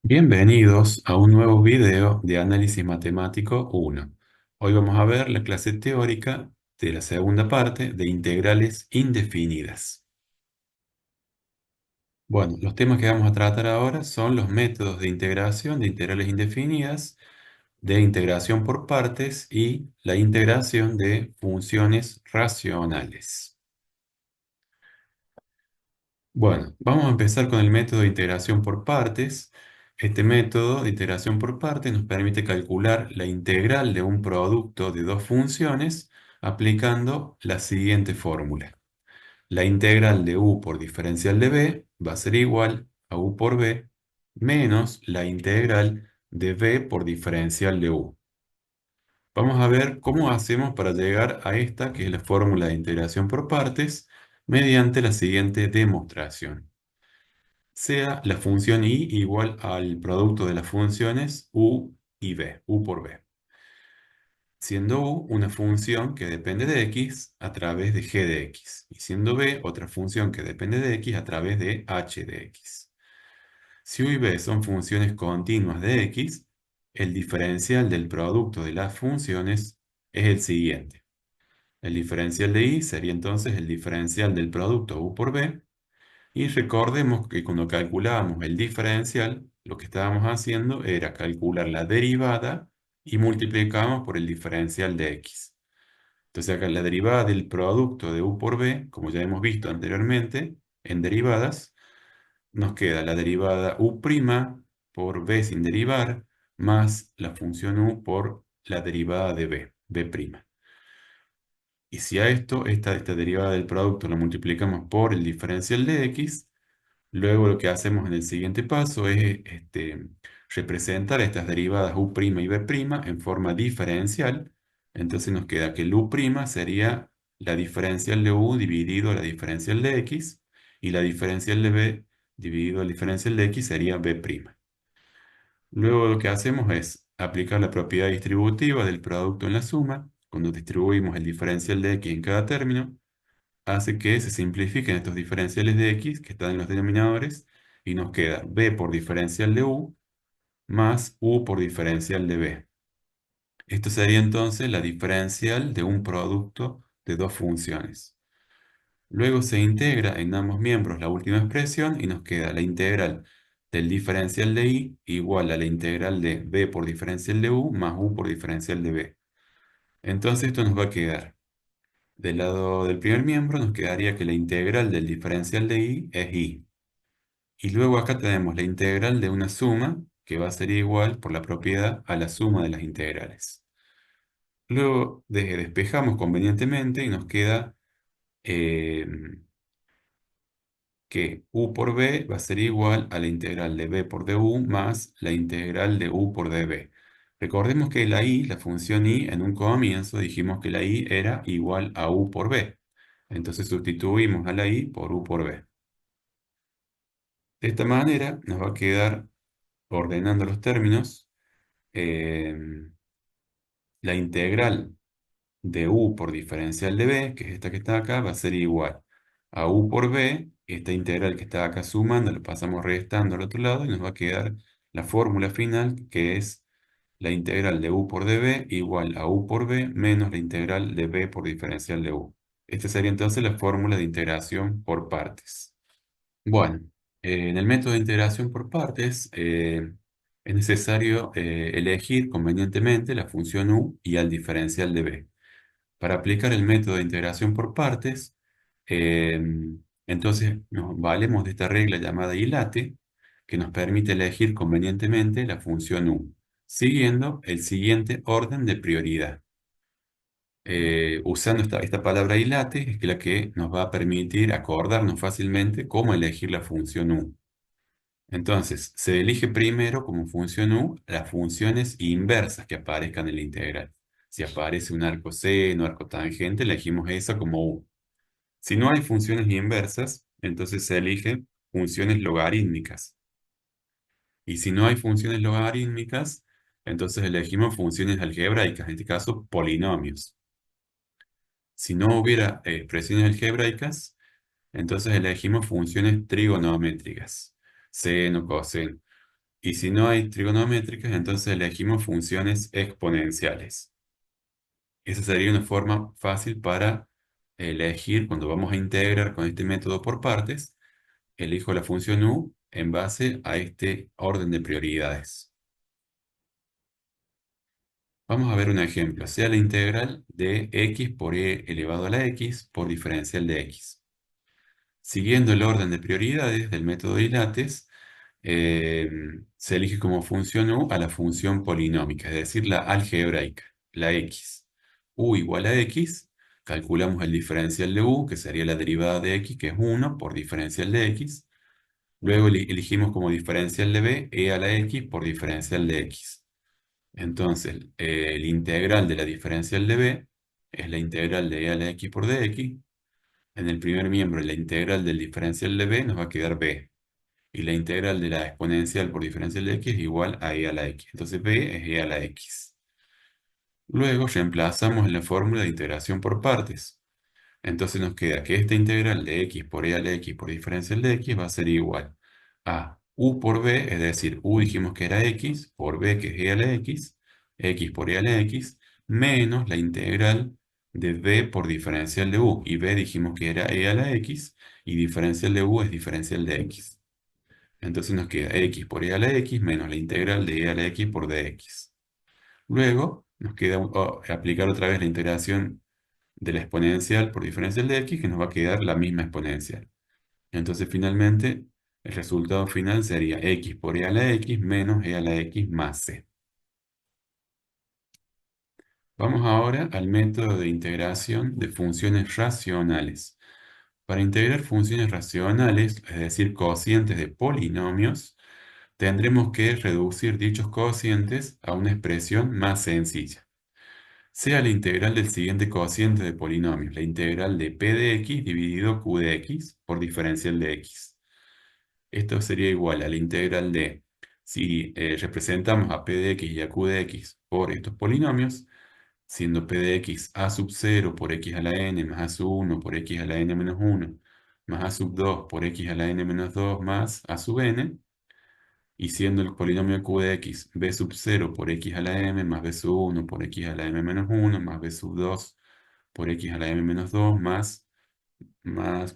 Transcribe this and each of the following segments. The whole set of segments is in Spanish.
Bienvenidos a un nuevo video de Análisis Matemático 1. Hoy vamos a ver la clase teórica de la segunda parte de integrales indefinidas. Bueno, los temas que vamos a tratar ahora son los métodos de integración de integrales indefinidas, de integración por partes y la integración de funciones racionales. Bueno, vamos a empezar con el método de integración por partes. Este método de integración por partes nos permite calcular la integral de un producto de dos funciones aplicando la siguiente fórmula. La integral de u por diferencial de b va a ser igual a u por b menos la integral de b por diferencial de u. Vamos a ver cómo hacemos para llegar a esta, que es la fórmula de integración por partes, mediante la siguiente demostración. Sea la función y igual al producto de las funciones u y b, u por b, siendo u una función que depende de x a través de g de x, y siendo b otra función que depende de x a través de h de x. Si u y b son funciones continuas de x, el diferencial del producto de las funciones es el siguiente. El diferencial de y sería entonces el diferencial del producto u por b. Y recordemos que cuando calculábamos el diferencial, lo que estábamos haciendo era calcular la derivada y multiplicábamos por el diferencial de x. Entonces acá la derivada del producto de u por b, como ya hemos visto anteriormente en derivadas, nos queda la derivada u' por b sin derivar, más la función u por la derivada de b'. Y si a esta derivada del producto la multiplicamos por el diferencial de x, luego lo que hacemos en el siguiente paso es representar estas derivadas u' y b' en forma diferencial. Entonces nos queda que el u' sería la diferencial de u dividido la diferencial de x, y la diferencial de b dividido la diferencial de x sería b'. Luego lo que hacemos es aplicar la propiedad distributiva del producto en la suma. Cuando distribuimos el diferencial de x en cada término, hace que se simplifiquen estos diferenciales de x que están en los denominadores y nos queda b por diferencial de u más u por diferencial de b. Esto sería entonces la diferencial de un producto de dos funciones. Luego se integra en ambos miembros la última expresión y nos queda la integral del diferencial de y igual a la integral de b por diferencial de u más u por diferencial de b. Entonces esto nos va a quedar. Del lado del primer miembro nos quedaría que la integral del diferencial de y es y. Y luego acá tenemos la integral de una suma que va a ser igual por la propiedad a la suma de las integrales. Luego despejamos convenientemente y nos queda eh, que u por b va a ser igual a la integral de b por du más la integral de u por db. Recordemos que la y, la función y, en un comienzo dijimos que la y era igual a u por b. Entonces sustituimos a la y por u por b. De esta manera nos va a quedar, ordenando los términos, eh, la integral de u por diferencial de b, que es esta que está acá, va a ser igual a u por b. Esta integral que está acá sumando, lo pasamos restando al otro lado y nos va a quedar la fórmula final, que es la integral de u por db igual a u por b menos la integral de b por diferencial de u. Esta sería entonces la fórmula de integración por partes. Bueno, en el método de integración por partes es necesario elegir convenientemente la función u y al diferencial de b. Para aplicar el método de integración por partes, eh, entonces nos valemos de esta regla llamada ILATE, que nos permite elegir convenientemente la función u, siguiendo el siguiente orden de prioridad. Usando esta palabra ILATE es que la que nos va a permitir acordarnos fácilmente cómo elegir la función u. Entonces, se elige primero como función u las funciones inversas que aparezcan en la integral. Si aparece un arco seno, arco tangente, elegimos esa como u. Si no hay funciones inversas, entonces se elige funciones logarítmicas. Y si no hay funciones logarítmicas, entonces elegimos funciones algebraicas, en este caso polinomios. Si no hubiera expresiones algebraicas, entonces elegimos funciones trigonométricas, seno, coseno. Y si no hay trigonométricas, entonces elegimos funciones exponenciales. Esa sería una forma fácil para elegir cuando vamos a integrar con este método por partes. Elijo la función u en base a este orden de prioridades. Vamos a ver un ejemplo. Sea la integral de x por e elevado a la x por diferencial de x. Siguiendo el orden de prioridades del método Dilates, eh, se elige como función u a la función polinómica, es decir, la algebraica, la x. U igual a x, calculamos el diferencial de u, que sería la derivada de x, que es 1 por diferencial de x. Luego elegimos como diferencial de b e a la x por diferencial de x. Entonces, el integral de la diferencial de b es la integral de e a la x por dx. En el primer miembro, la integral del diferencial de b nos va a quedar b. Y la integral de la exponencial por diferencial de x es igual a e a la x. Entonces b es e a la x. Luego reemplazamos en la fórmula de integración por partes. Entonces nos queda que esta integral de x por e a la x por diferencial de x va a ser igual a u por b, es decir, u dijimos que era x, por b que es e a la x por e a la x, menos la integral de b por diferencial de u. Y b dijimos que era e a la x, y diferencial de u es diferencial de x. Entonces nos queda x por e a la x menos la integral de e a la x por dx. Luego nos queda aplicar otra vez la integración de la exponencial por diferencial de x, que nos va a quedar la misma exponencial. Entonces finalmente el resultado final sería x por e a la x menos e a la x más c. Vamos ahora al método de integración de funciones racionales. Para integrar funciones racionales, es decir, cocientes de polinomios, tendremos que reducir dichos cocientes a una expresión más sencilla. Sea la integral del siguiente cociente de polinomios, la integral de p de x dividido q de x por diferencial de x. Esto sería igual a la integral de, si representamos a p de x y a q de x por estos polinomios, siendo p de x a sub 0 por x a la n más a sub 1 por x a la n menos 1 más a sub 2 por x a la n menos 2 más a sub n, y siendo el polinomio q de x b sub 0 por x a la m más b sub 1 por x a la m menos 1 más b sub 2 por x a la m menos 2 más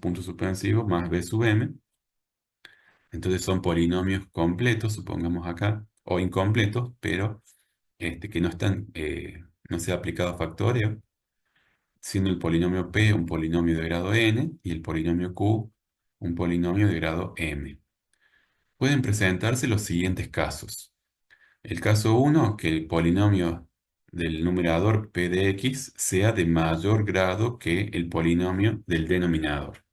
puntos suspensivos más b sub m. Entonces son polinomios completos, supongamos acá, o incompletos, pero que no están, no se ha aplicado factoreo, siendo el polinomio p un polinomio de grado n y el polinomio q un polinomio de grado m. Pueden presentarse los siguientes casos. El caso 1, que el polinomio del numerador p de x sea de mayor grado que el polinomio del denominador.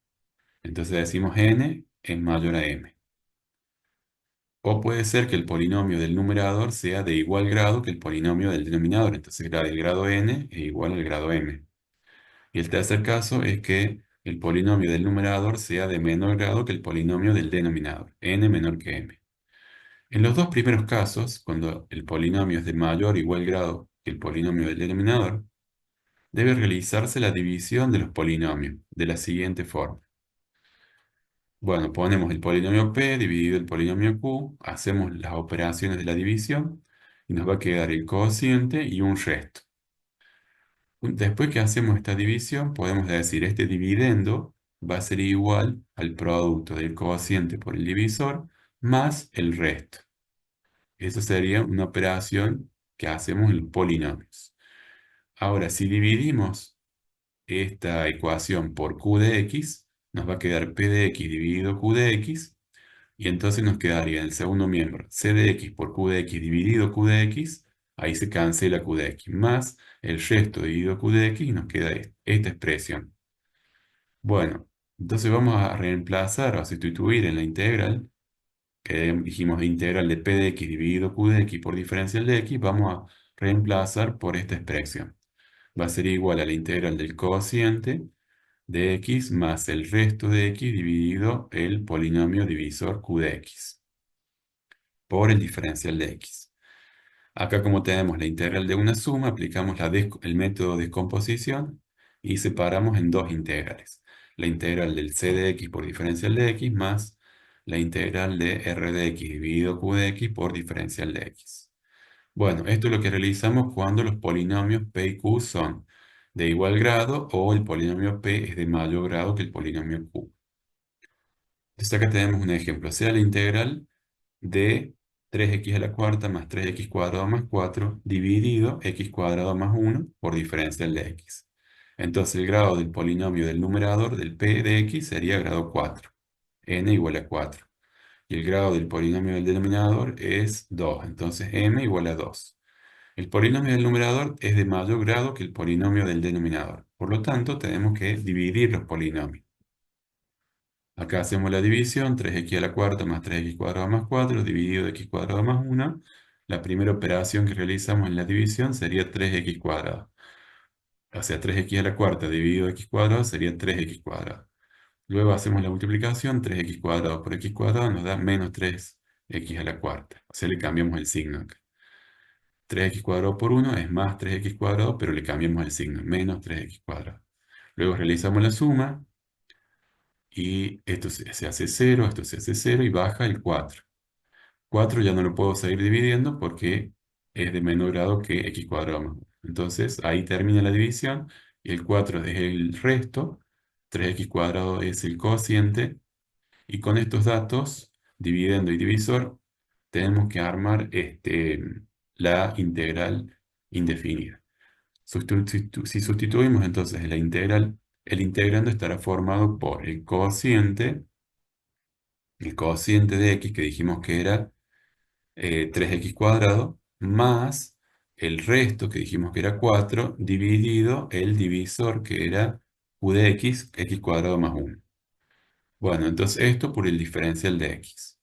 Entonces decimos n es mayor a m. O puede ser que el polinomio del numerador sea de igual grado que el polinomio del denominador. Entonces el grado n es igual al grado m. Y el tercer caso es que el polinomio del numerador sea de menor grado que el polinomio del denominador, n menor que m. En los dos primeros casos, cuando el polinomio es de mayor o igual grado que el polinomio del denominador, debe realizarse la división de los polinomios de la siguiente forma. Bueno, ponemos el polinomio p dividido el polinomio q, hacemos las operaciones de la división y nos va a quedar el cociente y un resto. Después que hacemos esta división, podemos decir este dividendo va a ser igual al producto del cociente por el divisor más el resto. Esa sería una operación que hacemos en los polinomios. Ahora, si dividimos esta ecuación por q de x, nos va a quedar p de x dividido q de x, y entonces nos quedaría en el segundo miembro c de x por q de x dividido q de x, ahí se cancela q de x, más el resto dividido q de x, y nos queda esta expresión. Bueno, entonces vamos a reemplazar o a sustituir en la integral que dijimos integral de p de x dividido q de x por diferencial de x, vamos a reemplazar por esta expresión. Va a ser igual a la integral del cociente de x más el resto de x dividido el polinomio divisor q de x por el diferencial de x. Acá como tenemos la integral de una suma, aplicamos el método de descomposición y separamos en dos integrales. La integral del c de x por diferencial de x más la integral de r de x dividido q de x por diferencial de x. Bueno, esto es lo que realizamos cuando los polinomios p y q son de igual grado o el polinomio p es de mayor grado que el polinomio q. Entonces acá tenemos un ejemplo, sea la integral de 3x a la cuarta más 3x cuadrado más 4 dividido x cuadrado más 1 por diferencial de x. Entonces el grado del polinomio del numerador del p de x sería grado 4, n igual a 4. Y el grado del polinomio del denominador es 2, entonces m igual a 2. El polinomio del numerador es de mayor grado que el polinomio del denominador. Por lo tanto, tenemos que dividir los polinomios. Acá hacemos la división, 3x a la cuarta más 3x cuadrado más 4 dividido x cuadrado más 1. La primera operación que realizamos en la división sería 3x cuadrado. O sea, 3x a la cuarta dividido x cuadrado sería 3x cuadrado. Luego hacemos la multiplicación, 3x cuadrado por x cuadrado nos da menos 3x a la cuarta. O sea, le cambiamos el signo acá. 3x cuadrado por 1 es más 3x cuadrado, pero le cambiamos el signo, menos 3x cuadrado. Luego realizamos la suma y esto se hace 0, esto se hace 0 y baja el 4. 4 ya no lo puedo seguir dividiendo porque es de menor grado que x cuadrado más 1. Entonces ahí termina la división y el 4 es el resto, 3x cuadrado es el cociente y con estos datos, dividendo y divisor, tenemos que armar la integral indefinida. Si sustituimos entonces la integral, el integrando estará formado por el cociente de x que dijimos que era 3x cuadrado, más el resto que dijimos que era 4, dividido el divisor que era q de x cuadrado más 1. Bueno, entonces esto por el diferencial de x.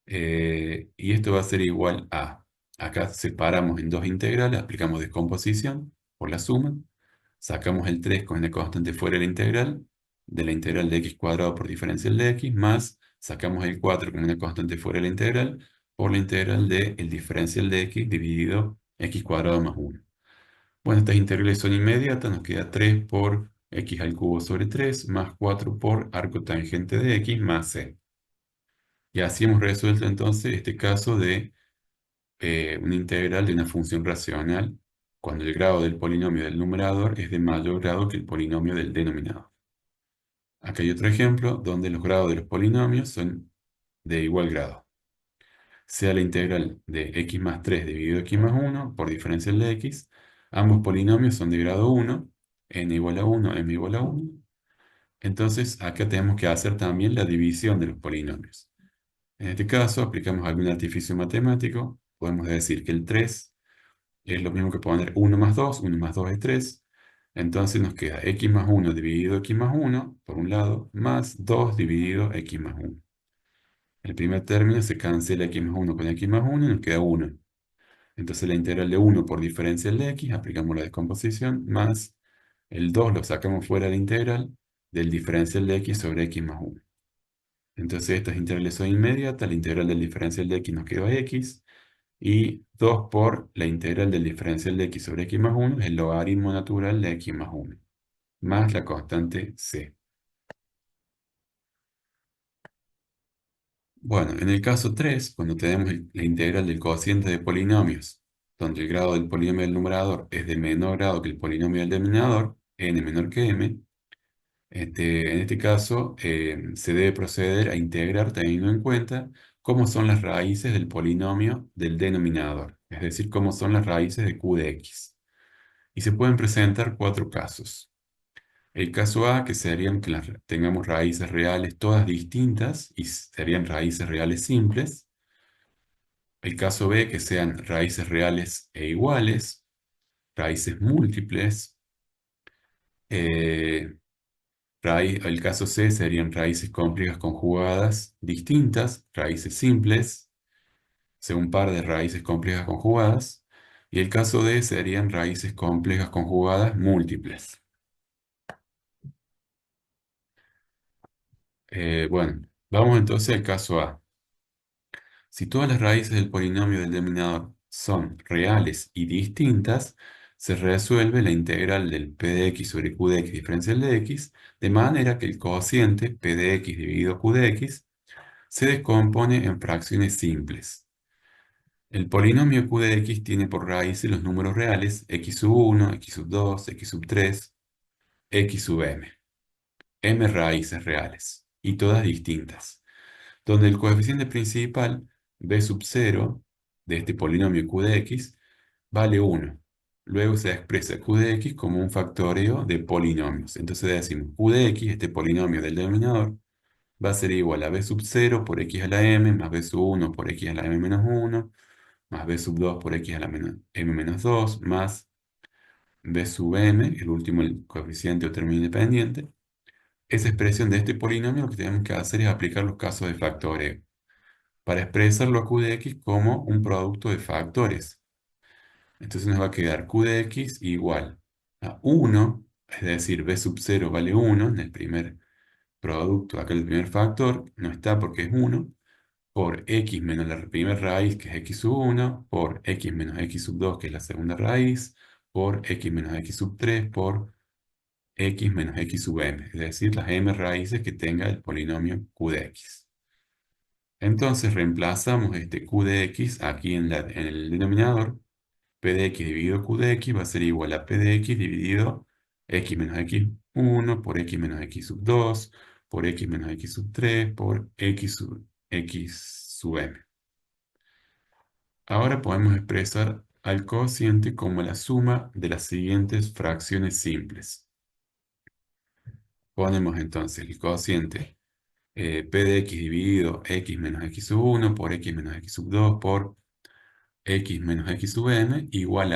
Y esto va a ser igual a, acá separamos en dos integrales, aplicamos descomposición por la suma, sacamos el 3 con la constante fuera de la integral de x cuadrado por diferencial de x, más sacamos el 4 con una constante fuera de la integral por la integral del diferencial de x dividido x cuadrado más 1. Bueno, estas integrales son inmediatas, nos queda 3 por x al cubo sobre 3 más 4 por arco tangente de x más c. Y así hemos resuelto entonces este caso de una integral de una función racional cuando el grado del polinomio del numerador es de mayor grado que el polinomio del denominador. Acá hay otro ejemplo donde los grados de los polinomios son de igual grado. Sea la integral de x más 3 dividido x más 1 por diferencial de x, ambos polinomios son de grado 1, n igual a 1, m igual a 1. Entonces acá tenemos que hacer también la división de los polinomios. En este caso, aplicamos algún artificio matemático. Podemos decir que el 3 es lo mismo que poner 1 más 2. 1 más 2 es 3. Entonces nos queda x más 1 dividido x más 1, por un lado, más 2 dividido x más 1. El primer término se cancela x más 1 con x más 1 y nos queda 1. Entonces la integral de 1 por diferencial de x, aplicamos la descomposición, más el 2 lo sacamos fuera de la integral del diferencial de x sobre x más 1. Entonces estas integrales son inmediatas, la integral del diferencial de x nos quedó x, y 2 por la integral del diferencial de x sobre x más 1 es el logaritmo natural de x más 1, más la constante c. Bueno, en el caso 3, cuando tenemos la integral del cociente de polinomios, donde el grado del polinomio del numerador es de menor grado que el polinomio del denominador, n menor que m, en este caso, se debe proceder a integrar teniendo en cuenta cómo son las raíces del polinomio del denominador, es decir, cómo son las raíces de q de x. Y se pueden presentar cuatro casos. El caso A, que serían que tengamos raíces reales todas distintas y serían raíces reales simples. El caso B, que sean raíces reales e iguales, raíces múltiples. Eh, El caso C serían raíces complejas conjugadas distintas, raíces simples, según par de raíces complejas conjugadas. Y el caso D serían raíces complejas conjugadas múltiples. Bueno, vamos entonces al caso A. Si todas las raíces del polinomio del denominador son reales y distintas, se resuelve la integral del p de x sobre q de x diferencial de x, de manera que el cociente p de x dividido q de x se descompone en fracciones simples. El polinomio q de x tiene por raíces los números reales x sub 1, x sub 2, x sub 3, x sub m. M raíces reales, y todas distintas, donde el coeficiente principal, b sub 0, de este polinomio q de x, vale 1. Luego se expresa q de x como un factoreo de polinomios. Entonces decimos q de x, este polinomio del denominador, va a ser igual a b sub 0 por x a la m, más b sub 1 por x a la m menos 1, más b sub 2 por x a la m menos 2, más b sub m, el último, el coeficiente o término independiente. Esa expresión de este polinomio lo que tenemos que hacer es aplicar los casos de factoreo para expresarlo a q de x como un producto de factores. Entonces nos va a quedar q de x igual a 1, es decir, b sub 0 vale 1 en el primer producto, acá el primer factor no está porque es 1, por x menos la primera raíz, que es x sub 1, por x menos x sub 2, que es la segunda raíz, por x menos x sub 3, por x menos x sub m, es decir, las m raíces que tenga el polinomio q de x. Entonces reemplazamos este q de x aquí en el denominador. P de x dividido q de x va a ser igual a P de x dividido x menos x1 por x menos x sub 2 por x menos x sub 3 por x sub m. Ahora podemos expresar al cociente como la suma de las siguientes fracciones simples. Ponemos entonces el cociente P de x dividido x menos x sub 1 por x menos x sub 2 por x menos x sub m igual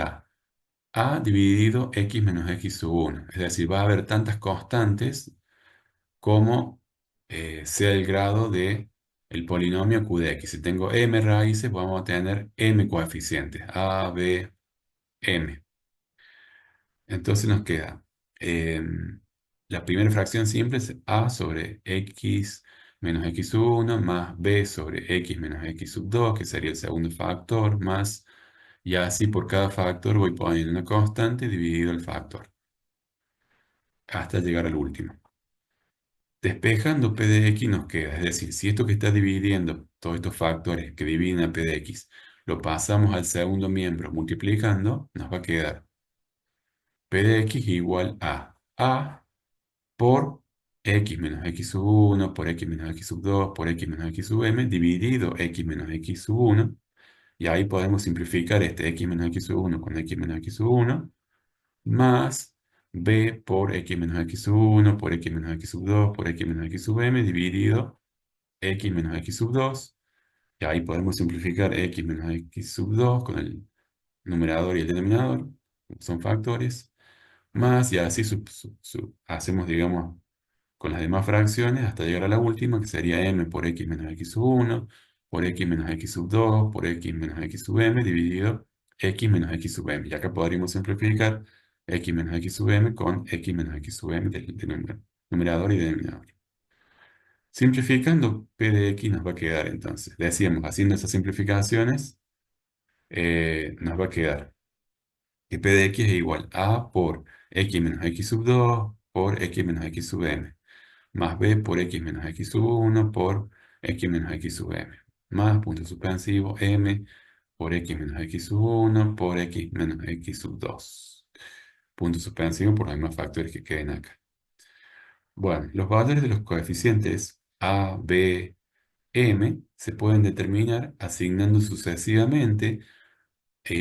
a dividido x menos x sub 1. Es decir, va a haber tantas constantes como sea el grado de el polinomio q de x. Si tengo m raíces, vamos a tener m coeficientes, a, b, m. Entonces nos queda la primera fracción simple es a sobre x menos x sub 1 más b sobre x menos x sub 2, que sería el segundo factor, más, y así por cada factor voy poniendo una constante dividido el factor, hasta llegar al último. Despejando p de x nos queda, es decir, si esto que está dividiendo, todos estos factores que dividen a p de x, lo pasamos al segundo miembro multiplicando, nos va a quedar p de x igual a por x menos x sub 1, por x menos x sub 2, por x menos x sub m, dividido x menos x sub 1, y ahí podemos simplificar este x menos x sub 1 con x menos x sub 1, más b por x menos x sub 1, por x menos x sub 2, por x menos x sub m, dividido x menos x sub 2, y ahí podemos simplificar x menos x sub 2 con el numerador y el denominador, son factores, más, y así hacemos, digamos, con las demás fracciones hasta llegar a la última, que sería m por x menos x sub 1, por x menos x sub 2, por x menos x sub m, dividido x menos x sub m. Y acá podríamos simplificar x menos x sub m con x menos x sub m del numerador y denominador. Simplificando, p de x nos va a quedar entonces. Decíamos, haciendo esas simplificaciones, nos va a quedar que p de x es igual a por x menos x sub 2 por x menos x sub m, más b por x menos x sub 1 por x menos x sub m, más punto suspensivo m por x menos x sub 1 por x menos x sub 2. Punto suspensivo por los mismos factores que queden acá. Bueno, los valores de los coeficientes a, b, m se pueden determinar asignando sucesivamente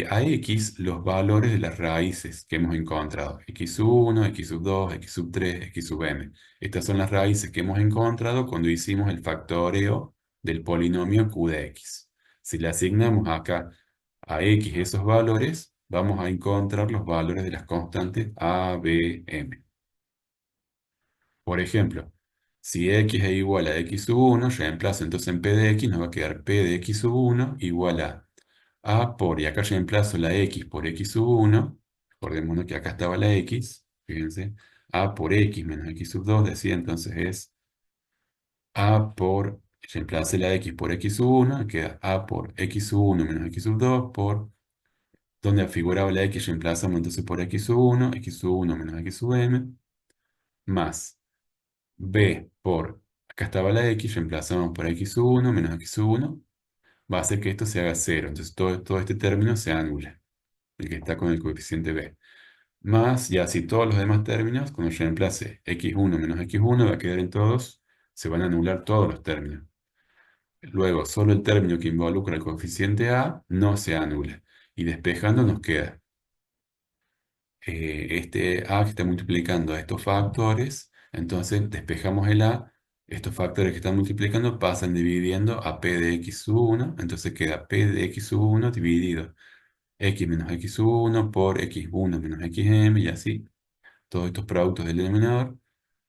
a x los valores de las raíces que hemos encontrado. X sub 1, x sub 2, x sub 3, x sub m. Estas son las raíces que hemos encontrado cuando hicimos el factoreo del polinomio q de x. Si le asignamos acá a x esos valores, vamos a encontrar los valores de las constantes a, b, m. Por ejemplo, si x es igual a x sub 1, reemplazo entonces en p de x, nos va a quedar p de x sub 1 igual a por, y acá reemplazo la x por x sub 1, recordémonos que acá estaba la x, fíjense, a por x menos x sub 2, decía entonces es a por, reemplace la x por x sub 1, queda a por x sub 1 menos x sub 2 por, donde figuraba la x, reemplazamos entonces por x sub 1 menos x sub m, más b por Acá estaba la x, reemplazamos por x sub 1 menos x sub 1, va a hacer que esto se haga cero. Entonces todo este término se anula, el que está con el coeficiente b. Más, y así todos los demás términos, cuando yo reemplace x1 menos x1, va a quedar en todos, se van a anular todos los términos. Luego, solo el término que involucra el coeficiente a no se anula. Y despejando nos queda este a que está multiplicando a estos factores. Entonces despejamos el a. Estos factores que están multiplicando pasan dividiendo a p de x sub 1. Entonces queda p de x sub 1 dividido x menos x sub 1 por x1 menos xm y así. Todos estos productos del denominador.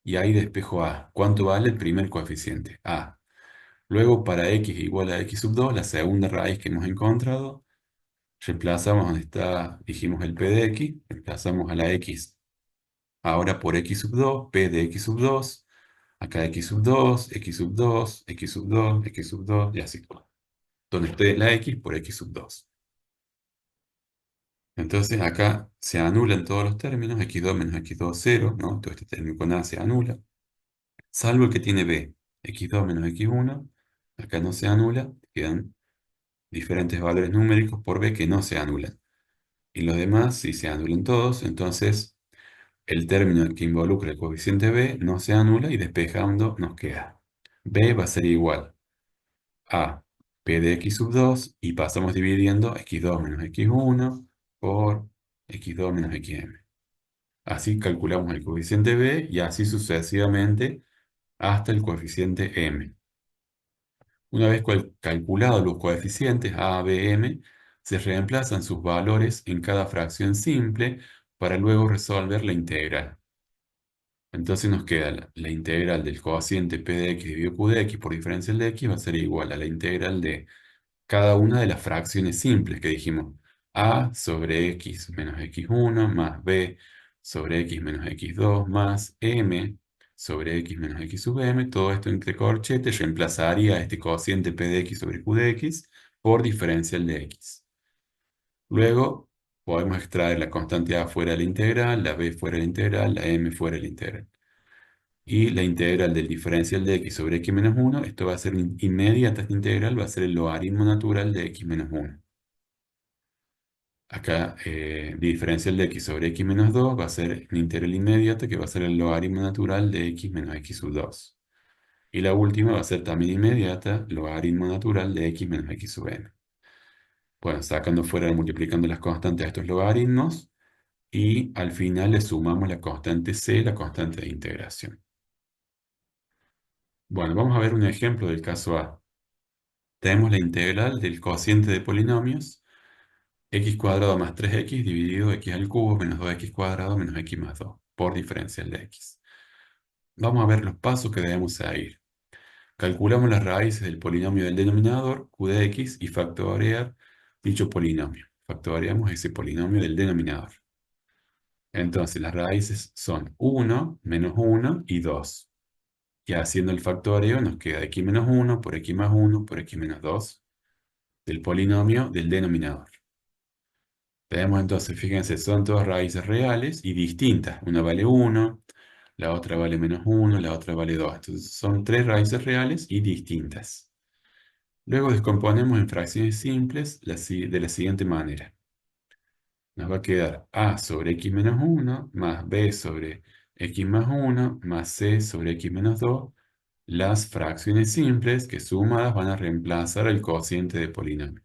Y ahí despejo a. ¿Cuánto vale el primer coeficiente? A. Luego, para x igual a x sub 2, la segunda raíz que hemos encontrado, reemplazamos donde está, dijimos el p de x, reemplazamos a la x ahora por x sub 2, p de x sub 2, acá x sub 2, x sub 2, x sub 2, x sub 2, y así. Donde esté la x por x sub 2. Entonces acá se anulan todos los términos, x2 menos x2, 0, ¿no? Todo este término con a se anula, salvo el que tiene b, x2 menos x1, acá no se anula, quedan diferentes valores numéricos por b que no se anulan. Y los demás, si se anulan todos, entonces el término que involucra el coeficiente b no se anula y despejando nos queda. B va a ser igual a p de x sub 2 y pasamos dividiendo x2 menos x1 por x2 menos xm. Así calculamos el coeficiente b y así sucesivamente hasta el coeficiente m. Una vez calculados los coeficientes a, b, m, se reemplazan sus valores en cada fracción simple para luego resolver la integral. Entonces nos queda la integral del cociente p de x dividido q de x por diferencial de x va a ser igual a la integral de cada una de las fracciones simples que dijimos. A sobre x menos x1 más b sobre x menos x2 más m sobre x menos x sub m. Todo esto entre corchetes reemplazaría este cociente p de x sobre q de x por diferencial de x. Luego podemos extraer la constante a fuera de la integral, la b fuera de la integral, la m fuera de la integral. Y la integral del diferencial de x sobre x menos 1, esto va a ser inmediata, esta integral va a ser el logaritmo natural de x menos 1. Acá, diferencial de x sobre x menos 2 va a ser una integral inmediata que va a ser el logaritmo natural de x menos x sub 2. Y la última va a ser también inmediata, logaritmo natural de x menos x sub n. Bueno, sacando fuera, multiplicando las constantes a estos logaritmos, y al final le sumamos la constante c, la constante de integración. Bueno, vamos a ver un ejemplo del caso A. Tenemos la integral del cociente de polinomios x cuadrado más 3x dividido x al cubo menos 2x cuadrado menos x más 2 por diferencial de x. Vamos a ver los pasos que debemos seguir. Calculamos las raíces del polinomio del denominador, q de x, y factorear dicho polinomio. Factoreamos ese polinomio del denominador. Entonces las raíces son 1, menos 1 y 2. Y haciendo el factoreo nos queda x menos 1 por x más 1 por x menos 2 del polinomio del denominador. Tenemos entonces, fíjense, son todas raíces reales y distintas. Una vale 1, la otra vale menos 1, la otra vale 2. Entonces son tres raíces reales y distintas. Luego descomponemos en fracciones simples de la siguiente manera. Nos va a quedar a sobre x menos 1 más b sobre x más 1 más c sobre x menos 2. Las fracciones simples que sumadas van a reemplazar el cociente de polinomio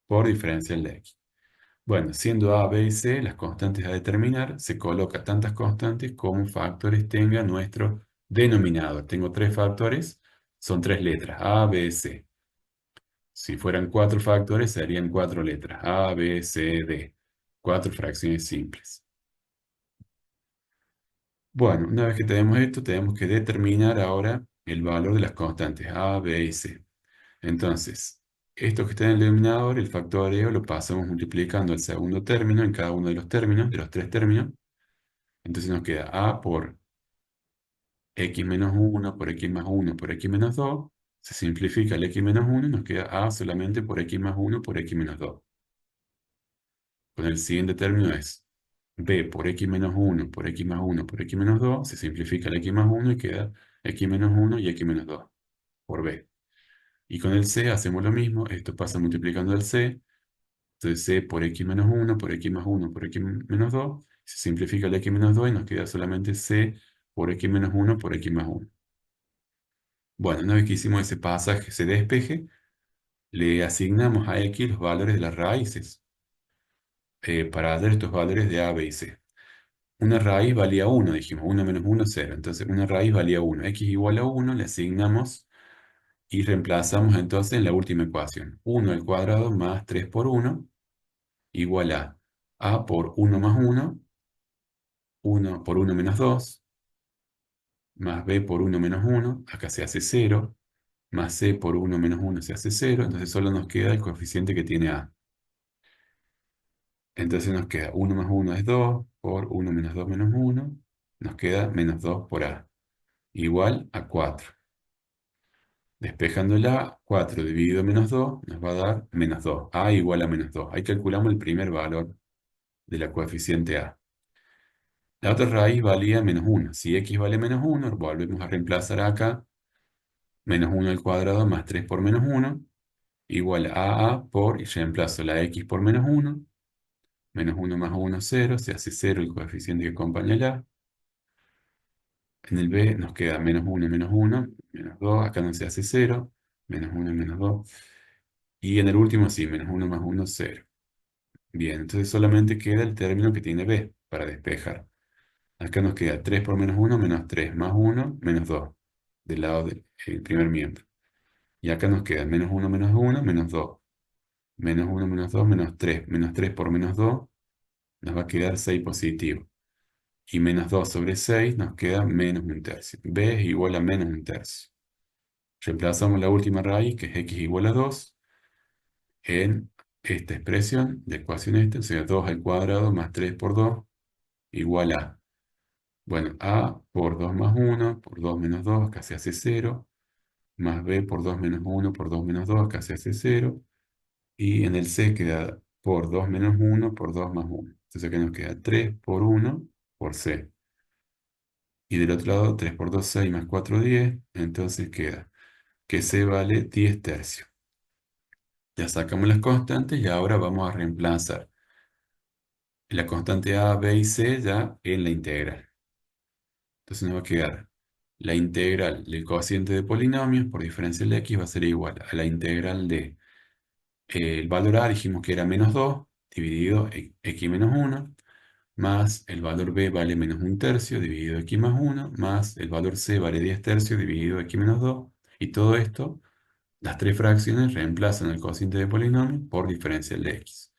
por diferencial de x. Bueno, siendo a, b y c las constantes a determinar, se coloca tantas constantes como factores tenga nuestro denominador. Tengo tres factores, son tres letras, a, b, c. Si fueran cuatro factores, serían cuatro letras, a, b, c, d. Cuatro fracciones simples. Bueno, una vez que tenemos esto, tenemos que determinar ahora el valor de las constantes a, b y c. Entonces, esto que está en el denominador, el factoreo, lo pasamos multiplicando el segundo término en cada uno de los términos, de los tres términos. Entonces nos queda a por x menos 1 por x más 1 por x menos 2. Se simplifica el x menos 1 y nos queda a solamente por x más 1 por x menos 2. Con el siguiente término es b por x menos uno por x más uno por x menos 2 se simplifica el x más uno y queda x menos uno y x menos 2 por b. Y con el c hacemos lo mismo, esto pasa multiplicando el c, entonces c por x menos uno por x más uno por x menos 2 se simplifica el x menos 2 y nos queda solamente c por x menos uno por x más uno. Bueno, una vez que hicimos ese pasaje, ese despeje, le asignamos a x los valores de las raíces para dar estos valores de a, b y c. Una raíz valía uno, dijimos, uno menos uno 0. Entonces, una raíz valía uno. X igual a uno, le asignamos y reemplazamos entonces en la última ecuación. Uno al cuadrado más 3 por uno igual a por uno más uno, uno por uno menos 2 más b por uno menos uno, acá se hace cero, más c por uno menos uno se hace cero, entonces solo nos queda el coeficiente que tiene a. Entonces nos queda uno más uno es 2 por uno menos 2 menos uno, nos queda menos 2 por a, igual a 4. Despejándola, 4 dividido menos 2 nos va a dar menos 2. A igual a menos 2. Ahí calculamos el primer valor de la coeficiente A. La otra raíz valía menos 1. Si x vale menos 1, volvemos a reemplazar acá. Menos 1 al cuadrado más 3 por menos 1 igual a por, y reemplazo la x por menos 1. Menos 1 más 1, 0. Se hace 0 el coeficiente que acompaña el A. En el B nos queda menos 1, menos 1, menos 2. Acá no se hace 0. Menos 1, menos 2. Y en el último sí, menos 1 más 1, 0. Bien, entonces solamente queda el término que tiene b para despejar. Acá nos queda 3 por menos uno menos 3 más uno menos 2 del lado del primer miembro. Y acá nos queda menos uno menos uno menos 2. Menos uno menos 2 menos 3. Menos 3 por menos 2 nos va a quedar 6 positivo. Y menos 2 sobre 6 nos queda menos un tercio. B es igual a menos un tercio. Reemplazamos la última raíz, que es x igual a 2 en esta expresión, la ecuación esta, o sea, 2 al cuadrado más 3 por 2 igual a, bueno, a por 2 más uno por 2 menos 2 acá se hace cero, más b por 2 menos uno por 2 menos 2 acá se hace cero, y en el c queda por 2 menos uno por 2 más uno. Entonces acá nos queda 3 por uno por c. Y del otro lado 3 por 2 6 más 4 10, entonces queda que c vale 10 tercios. Ya sacamos las constantes y ahora vamos a reemplazar la constante a, b y c ya en la integral. Entonces nos va a quedar la integral del cociente de polinomios por diferencial de x va a ser igual a la integral de el valor a, dijimos que era menos 2 dividido x menos uno más el valor b vale menos un tercio dividido x más uno más el valor c vale 10 tercios dividido x menos 2 y todo esto, las tres fracciones reemplazan el cociente de polinomio por diferencial de x.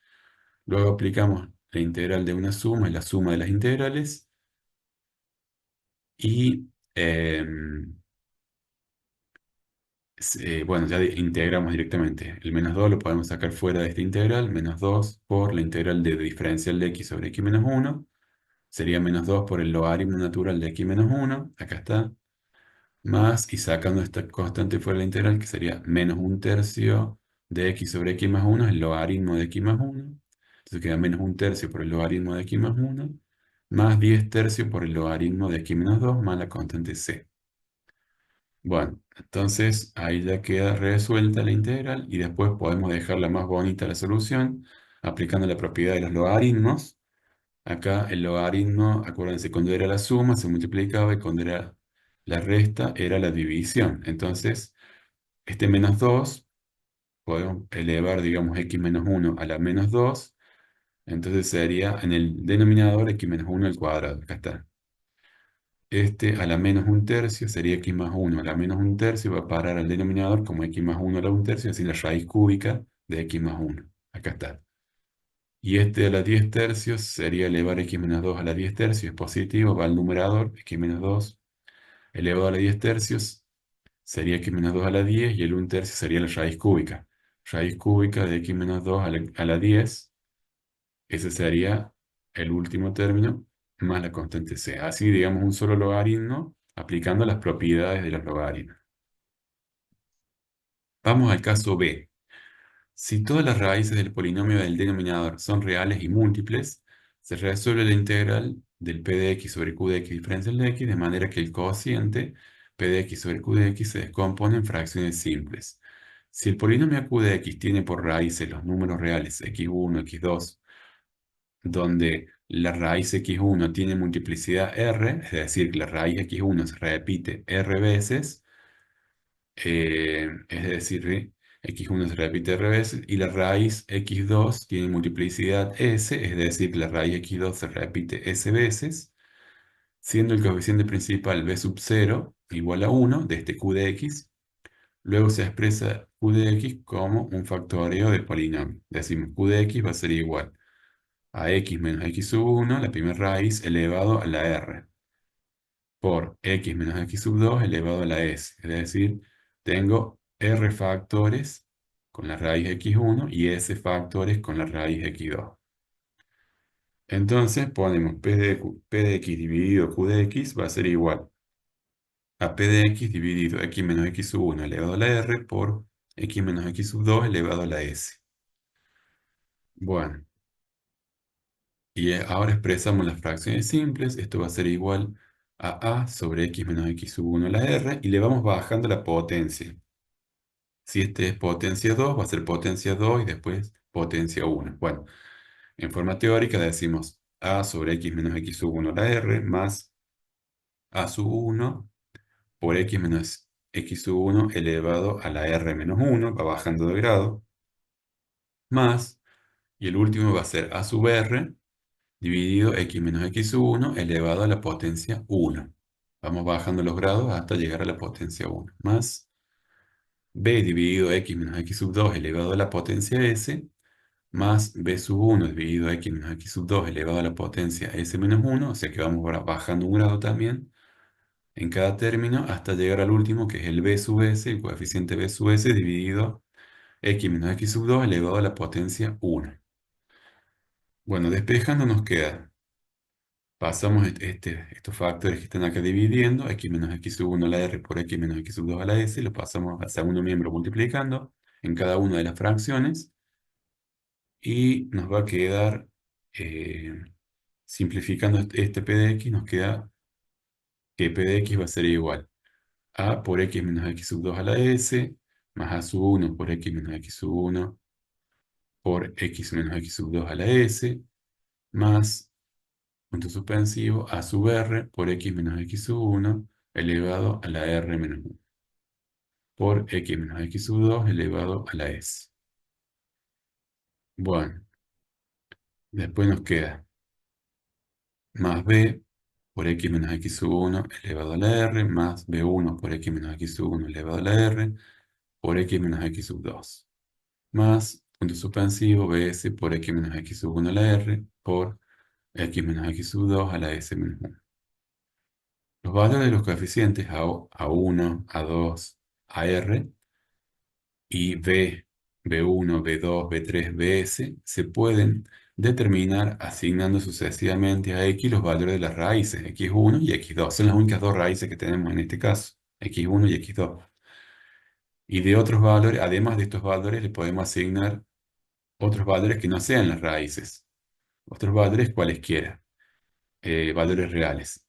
Luego aplicamos la integral de una suma y la suma de las integrales y bueno, ya integramos directamente. El menos 2 lo podemos sacar fuera de esta integral. Menos 2 por la integral de diferencial de x sobre x menos uno. Sería menos 2 por el logaritmo natural de x menos uno. Acá está. Más, y sacando esta constante fuera de la integral, que sería menos un tercio de x sobre x más uno, el logaritmo de x más uno. Entonces queda menos un tercio por el logaritmo de x más uno, más 10 tercios por el logaritmo de x menos 2, más la constante c. Bueno, entonces ahí ya queda resuelta la integral y después podemos dejarla más bonita la solución aplicando la propiedad de los logaritmos. Acá el logaritmo, acuérdense, cuando era la suma se multiplicaba y cuando era la resta era la división. Entonces, este menos 2 podemos elevar, digamos, x menos uno a la menos 2. Entonces sería en el denominador x menos uno al cuadrado. Acá está. Este a la menos un tercio sería x más uno a la menos un tercio, va a parar al denominador como x más uno a la un tercio, así la raíz cúbica de x más uno. Acá está. Y este a la 10 tercios sería elevar x menos 2 a la 10 tercios, es positivo, va al numerador, x menos 2 elevado a la 10 tercios sería x menos 2 a la 10 y el un tercio sería la raíz cúbica. Raíz cúbica de x menos 2 a la 10, ese sería el último término, más la constante c. Así, digamos, un solo logaritmo aplicando las propiedades de los logaritmos. Vamos al caso B. Si todas las raíces del polinomio del denominador son reales y múltiples, Se resuelve la integral del p de x sobre q de x diferencial de x de manera que el cociente p de x sobre q de x se descompone en fracciones simples. Si el polinomio q de x tiene por raíces los números reales x1, x2, donde la raíz x1 tiene multiplicidad r, es decir, que la raíz x1 se repite r veces, es decir, x1 se repite r veces, y la raíz x2 tiene multiplicidad s, es decir, que la raíz x2 se repite s veces, siendo el coeficiente principal b sub 0 igual a 1 de este q de x. Luego se expresa q de x como un factoreo del polinomio. Decimos q de x va a ser igual a x menos x sub 1, la primera raíz, elevado a la r, por x menos x sub 2 elevado a la s. Es decir, tengo r factores con la raíz x1 y s factores con la raíz x2. Entonces ponemos p de x dividido q de x va a ser igual a p de x dividido x menos x sub 1 elevado a la r por x menos x sub 2 elevado a la s. Bueno, y ahora expresamos las fracciones simples. Esto va a ser igual a sobre x menos x sub 1 a la r y le vamos bajando la potencia. Si este es potencia 2, va a ser potencia 2 y después potencia 1. Bueno, en forma teórica decimos a sobre x menos x sub 1 a la r más a sub 1 por x menos x sub 1 elevado a la r menos 1, va bajando de grado, más, y el último va a ser a sub r dividido x menos x sub 1 elevado a la potencia 1. Vamos bajando los grados hasta llegar a la potencia 1, más b dividido x menos x sub 2 elevado a la potencia s, más b sub 1 dividido x menos x sub 2 elevado a la potencia s menos 1, o sea que vamos bajando un grado también en cada término hasta llegar al último, que es el b sub s, el coeficiente b sub s dividido x menos x sub 2 elevado a la potencia 1. Bueno, despejando nos queda, pasamos estos factores que están acá dividiendo, x menos x sub 1 a la r por x menos x sub 2 a la s, lo pasamos al segundo miembro multiplicando en cada una de las fracciones, y nos va a quedar, eh, simplificando este p de x, nos queda que p de x va a ser igual a por x menos x sub 2 a la s, más a sub 1 por x menos x sub 1 por x menos x sub 2 a la s, más, punto suspensivo, a sub r por x menos x sub 1 elevado a la r menos 1 por x menos x sub 2 elevado a la s. Bueno, después nos queda más b por x menos x sub 1 elevado a la r, más b1 por x menos x sub 1 elevado a la r por x menos x sub 2, más, punto suspensivo, bs por x menos x sub 1 a la r por x menos x sub 2 a la s menos 1. Los valores de los coeficientes a1, a2, a r y b1, b2, b3, bs se pueden determinar asignando sucesivamente a x los valores de las raíces x1 y x2. Son las únicas dos raíces que tenemos en este caso, x1 y x2. Y de otros valores, además de estos valores, le podemos asignar otros valores que no sean las raíces. Otros valores cualesquiera, valores reales,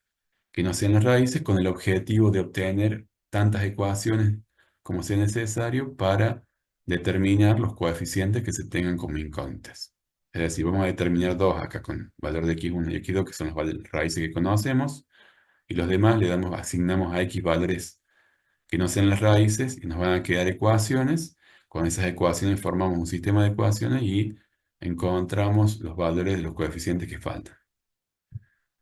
que no sean las raíces, con el objetivo de obtener tantas ecuaciones como sea necesario para determinar los coeficientes que se tengan como incógnitas. Es decir, vamos a determinar dos acá con valor de x1 y x2, que son las raíces que conocemos, y los demás asignamos a x valores que no sean las raíces y nos van a quedar ecuaciones. Con esas ecuaciones formamos un sistema de ecuaciones y encontramos los valores de los coeficientes que faltan.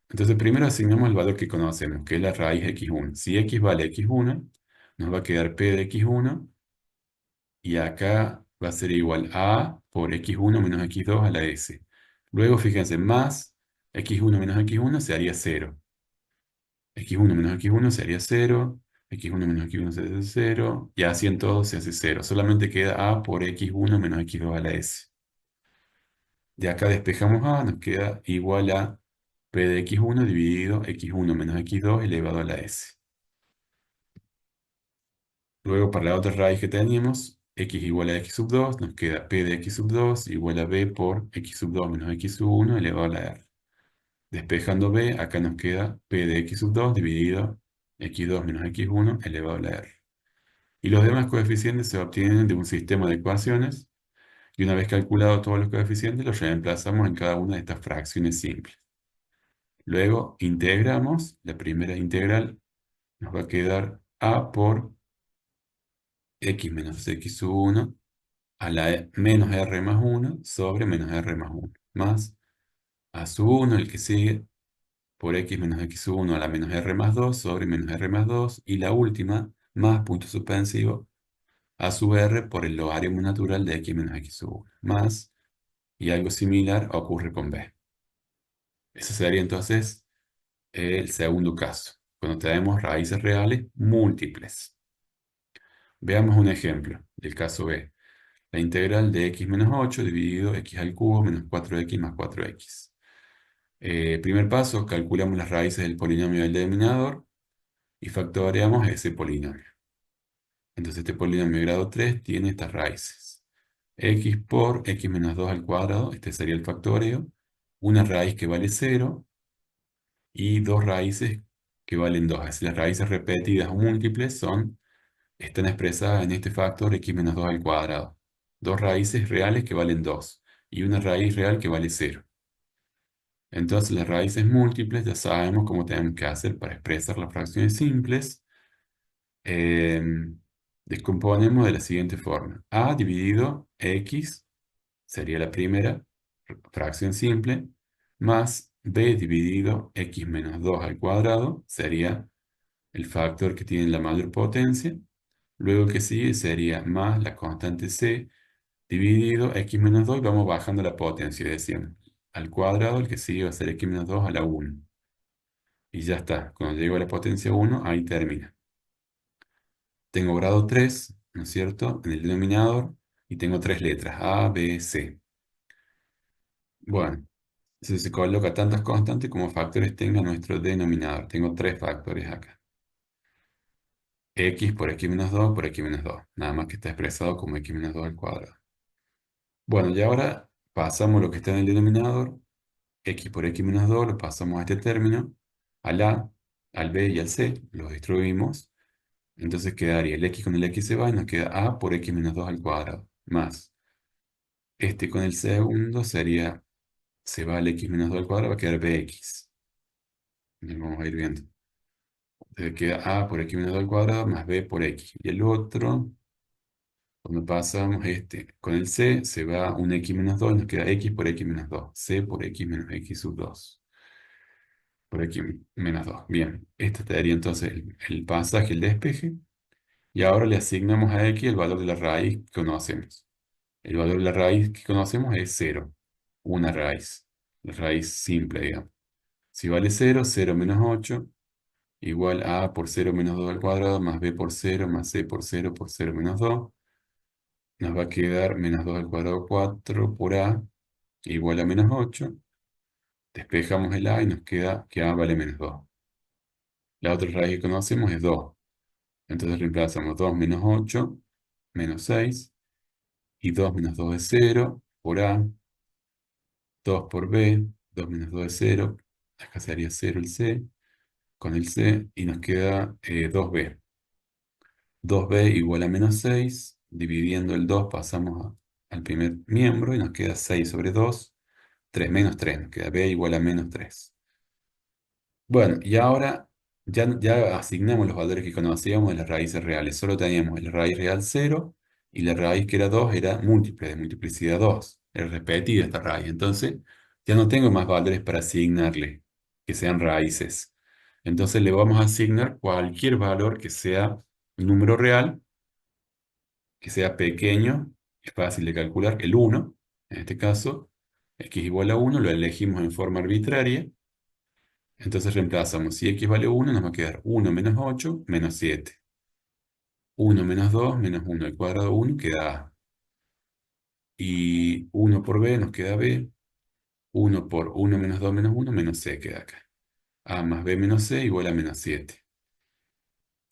Entonces primero asignamos el valor que conocemos, que es la raíz x1. Si x vale x1, nos va a quedar p de x1, y acá va a ser igual a por x1 menos x2 a la s. Luego fíjense, más x1 menos x1 se haría 0. x1 menos x1 se haría 0, x1 menos x1 se hace 0, y así en todo se hace 0. Solamente queda a por x1 menos x2 a la s. De acá despejamos a, nos queda igual a p de x1 dividido x1 menos x2 elevado a la s. Luego para la otra raíz que teníamos, x igual a x sub 2, nos queda p de x sub 2 igual a b por x sub 2 menos x sub 1 elevado a la r. Despejando b, acá nos queda p de x sub 2 dividido x2 menos x1 elevado a la r. Y los demás coeficientes se obtienen de un sistema de ecuaciones y una vez calculados todos los coeficientes los reemplazamos en cada una de estas fracciones simples. Luego integramos, la primera integral nos va a quedar a por x menos x sub 1 a la menos r más 1 sobre menos r más 1 más a sub 1, el que sigue, por x menos x sub 1 a la menos r más 2 sobre menos r más 2 y la última más punto suspensivo a sub r por el logaritmo natural de x menos x sub 1 más, y algo similar ocurre con b. Ese sería entonces el segundo caso, cuando tenemos raíces reales múltiples. Veamos un ejemplo del caso B. La integral de x menos 8 dividido x al cubo menos 4x más 4x. Primer paso, calculamos las raíces del polinomio del denominador y factoreamos ese polinomio. Entonces este polinomio de grado 3 tiene estas raíces. X por x menos 2 al cuadrado, este sería el factoreo, una raíz que vale 0 y dos raíces que valen 2. Así las raíces repetidas o múltiples están expresadas en este factor x menos 2 al cuadrado. Dos raíces reales que valen 2 y una raíz real que vale 0. Entonces las raíces múltiples ya sabemos cómo tenemos que hacer para expresar las fracciones simples. Em, Descomponemos de la siguiente forma. A dividido x sería la primera fracción simple, más b dividido x menos 2 al cuadrado sería el factor que tiene la mayor potencia. Luego el que sigue sería más la constante c dividido x menos 2 y vamos bajando la potencia, decíamos. Al cuadrado el que sigue va a ser x menos 2 a la 1. Y ya está. Cuando llego a la potencia 1, ahí termina. Tengo grado 3, ¿no es cierto?, en el denominador y tengo tres letras, A, B, C. Bueno, se coloca tantas constantes como factores tenga nuestro denominador. Tengo tres factores acá. X por x menos 2 por x menos 2. Nada más que está expresado como x menos 2 al cuadrado. Bueno, y ahora pasamos lo que está en el denominador. X por x menos 2 lo pasamos a este término. Al A, al B y al C los distribuimos. Entonces quedaría el x con el x se va y nos queda a por x menos 2 al cuadrado. Más este con el segundo sería, se va al x menos 2 al cuadrado, va a quedar bx. Y vamos a ir viendo. Entonces queda a por x menos 2 al cuadrado más b por x. Y el otro, cuando pasamos este con el c, se va un x menos 2 y nos queda x por x menos 2. C por x menos x sub 2. Por x menos 2. Bien, este daría entonces el pasaje, el despeje. Y ahora le asignamos a x el valor de la raíz que conocemos. El valor de la raíz que conocemos es 0. Una raíz. La raíz simple, digamos. Si vale 0, 0 menos 8, igual a por 0 menos 2 al cuadrado, más b por 0, más c por 0 menos 2. Nos va a quedar menos 2 al cuadrado 4 por a, igual a menos 8. Despejamos el a y nos queda que a vale menos 2. La otra raíz que conocemos es 2. Entonces reemplazamos 2 menos 8, menos 6. Y 2 menos 2 es 0 por a. 2 por b, 2 menos 2 es 0, acá sería 0 el c, con el c, y nos queda 2b. 2b igual a menos 6, dividiendo el 2 pasamos al primer miembro y nos queda 6 sobre 2, 3 menos 3, nos queda b igual a menos 3. Bueno, y ahora ya asignamos los valores que conocíamos de las raíces reales. Solo teníamos la raíz real 0 y la raíz que era 2 era múltiple, de multiplicidad 2. Era repetida esta raíz. Entonces, ya no tengo más valores para asignarle que sean raíces. Entonces le vamos a asignar cualquier valor que sea un número real, que sea pequeño, es fácil de calcular, el 1, en este caso, x igual a 1, lo elegimos en forma arbitraria. Entonces reemplazamos, si x vale 1, nos va a quedar 1 menos 8 menos 7. 1 menos 2 menos 1 al cuadrado 1 queda a. Y 1 por b nos queda b. 1 por 1 menos 2 menos 1 menos c queda acá. A más b menos c igual a menos 7.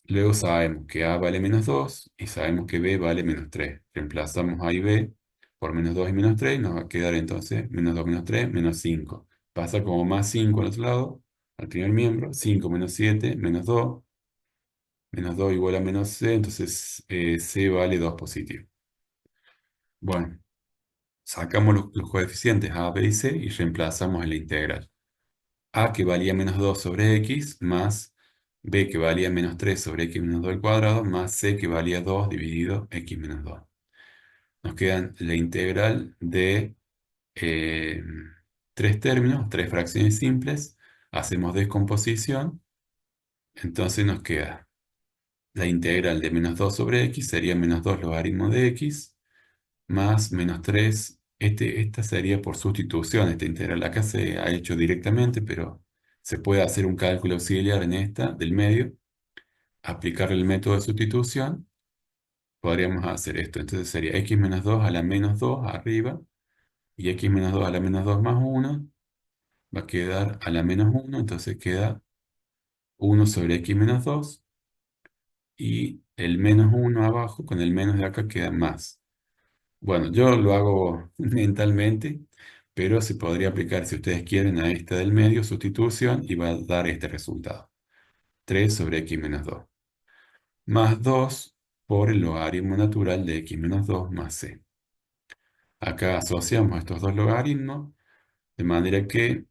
Luego sabemos que a vale menos 2 y sabemos que b vale menos 3. Reemplazamos a y b por menos 2 y menos 3 y nos va a quedar entonces menos 2 menos 3 menos 5. pasa como más 5 al otro lado, al primer miembro, 5 menos 7 menos 2 igual a menos c, entonces c vale 2 positivo. Bueno, sacamos los coeficientes a, b y c y reemplazamos en la integral. A que valía menos 2 sobre x más b que valía menos 3 sobre x menos 2 al cuadrado más c que valía 2 dividido x menos 2. Nos quedan la integral de eh, tres términos, tres fracciones simples. Hacemos descomposición, entonces nos queda la integral de menos 2 sobre x sería menos 2 logaritmo de x más menos 3. Esta sería por sustitución, esta integral acá se ha hecho directamente, pero se puede hacer un cálculo auxiliar en esta del medio, aplicar el método de sustitución, podríamos hacer esto. Entonces sería x menos 2 a la menos 2 arriba y x menos 2 a la menos 2 más 1 va a quedar a la menos 1, entonces queda 1 sobre x menos 2 y el menos 1 abajo con el menos de acá queda más. Bueno, yo lo hago mentalmente, pero se podría aplicar si ustedes quieren a esta del medio, sustitución, y va a dar este resultado. 3 sobre x menos 2. Más 2 por el logaritmo natural de x menos 2 más c. Acá asociamos estos dos logaritmos, de manera que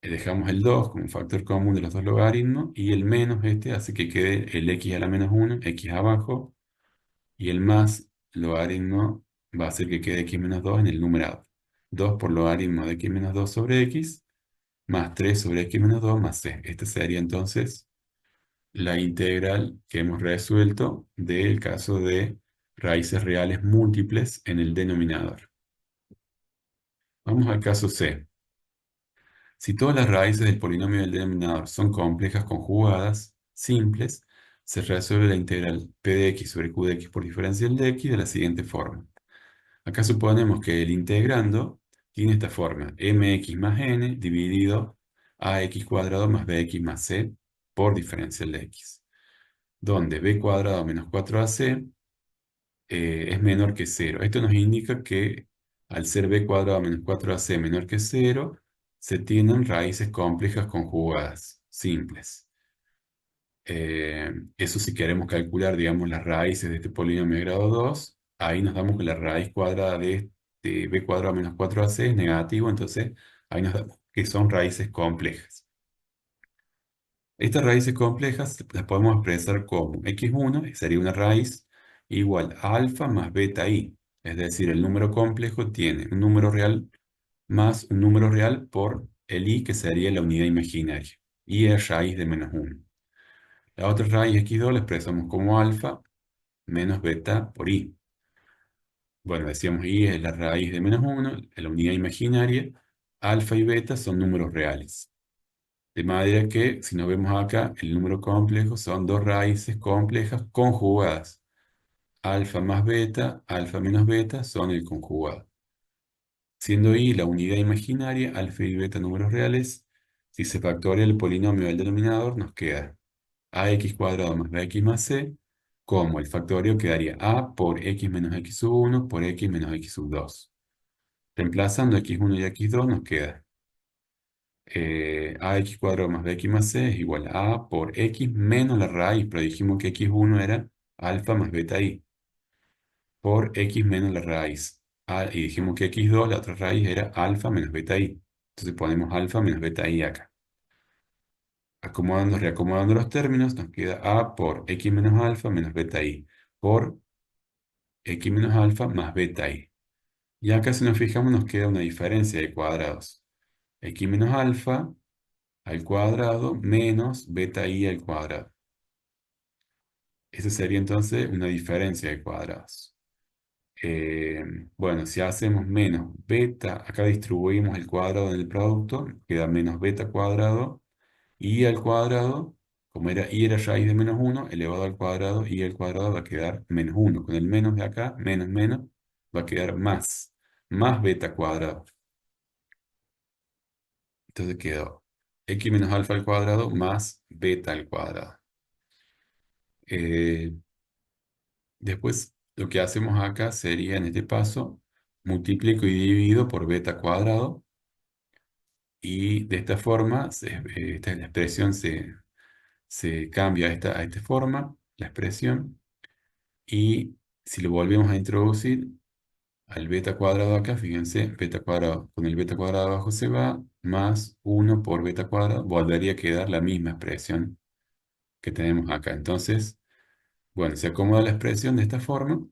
dejamos el 2 como un factor común de los dos logaritmos, y el menos este hace que quede el x a la menos 1, x abajo, y el más logaritmo va a hacer que quede x menos 2 en el numerador. 2 por logaritmo de x menos 2 sobre x, más 3 sobre x menos 2 más c. Esta sería entonces la integral que hemos resuelto del caso de raíces reales múltiples en el denominador. Vamos al caso C. Si todas las raíces del polinomio del denominador son complejas conjugadas, simples, se resuelve la integral p de x sobre q de x por diferencial de x de la siguiente forma. Acá suponemos que el integrando tiene esta forma: mx más n dividido ax cuadrado más bx más c por diferencial de x, donde b cuadrado menos 4ac es menor que 0. Esto nos indica que al ser b cuadrado menos 4ac menor que 0, se tienen raíces complejas conjugadas, simples. Eso si queremos calcular, digamos, las raíces de este polinomio de grado 2, ahí nos damos que la raíz cuadrada de b cuadrado menos 4ac es negativo, entonces ahí nos damos que son raíces complejas. Estas raíces complejas las podemos expresar como x1 sería una raíz igual a alfa más beta i, es decir, el número complejo tiene un número real más un número real por el i, que sería la unidad imaginaria, y es raíz de menos 1. La otra raíz x2 la expresamos como alfa menos beta por i. Bueno, decíamos i es la raíz de menos 1, la unidad imaginaria, alfa y beta son números reales. De manera que, si nos vemos acá, el número complejo son dos raíces complejas conjugadas. Alfa más beta, alfa menos beta son el conjugado. Siendo i la unidad imaginaria, alfa y beta números reales, si se factoria el polinomio del denominador, nos queda ax cuadrado más bx más c, como el factorio quedaría a por x menos x sub 1 por x menos x sub 2. Reemplazando x1 y x2 nos queda ax cuadrado más bx más c es igual a por x menos la raíz, pero dijimos que x1 era alfa más beta i, por x menos la raíz. Y dijimos que x2, la otra raíz, era alfa menos beta i. Entonces ponemos alfa menos beta i acá. Acomodando, reacomodando los términos, nos queda a por x menos alfa menos beta i, por x menos alfa más beta i. Y acá si nos fijamos nos queda una diferencia de cuadrados. X menos alfa al cuadrado menos beta i al cuadrado. Esa sería entonces una diferencia de cuadrados. Eh, bueno, si hacemos menos beta, acá distribuimos el cuadrado en el producto, queda menos beta cuadrado y al cuadrado, como era y era raíz de menos 1, elevado al cuadrado, y al cuadrado va a quedar menos 1. Con el menos de acá, menos menos, va a quedar más beta cuadrado. Entonces quedó x menos alfa al cuadrado más beta al cuadrado. Eh, Después, lo que hacemos acá sería, en este paso, multiplico y divido por beta cuadrado. y de esta forma la expresión se cambia a esta forma, la expresión, y si lo volvemos a introducir al beta cuadrado acá, fíjense, beta cuadrado con el beta cuadrado abajo se va, más 1 por beta cuadrado, volvería a quedar la misma expresión que tenemos acá. Entonces, bueno, se acomoda la expresión de esta forma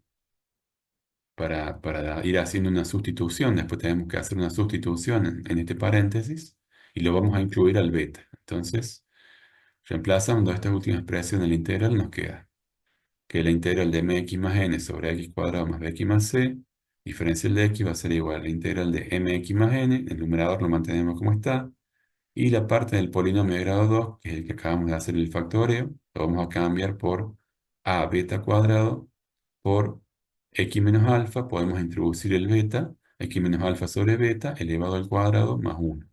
para ir haciendo una sustitución. Después tenemos que hacer una sustitución en este paréntesis y lo vamos a incluir al beta. Entonces, reemplazando estas últimas expresiones en la integral, nos queda que la integral de mx más n sobre x cuadrado más bx más c, diferencial de x va a ser igual a la integral de mx más n, el numerador lo mantenemos como está, y la parte del polinomio de grado 2 que es el que acabamos de hacer el factoreo, lo vamos a cambiar por a beta cuadrado por x menos alfa, podemos introducir el beta, x menos alfa sobre beta elevado al cuadrado más 1.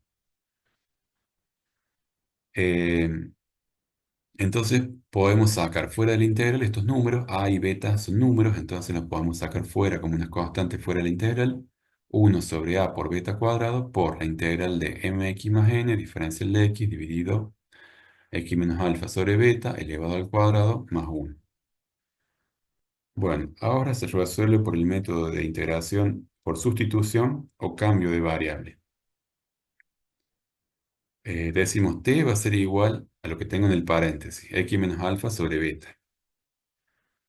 Entonces podemos sacar fuera de la integral estos números, a y beta son números, entonces los podemos sacar fuera como una constante fuera de la integral. 1 sobre a por beta cuadrado por la integral de mx más n, diferencial de x, dividido x menos alfa sobre beta elevado al cuadrado más 1. Bueno, ahora se resuelve por el método de integración por sustitución o cambio de variable. Decimos t va a ser igual a lo que tengo en el paréntesis, x menos alfa sobre beta.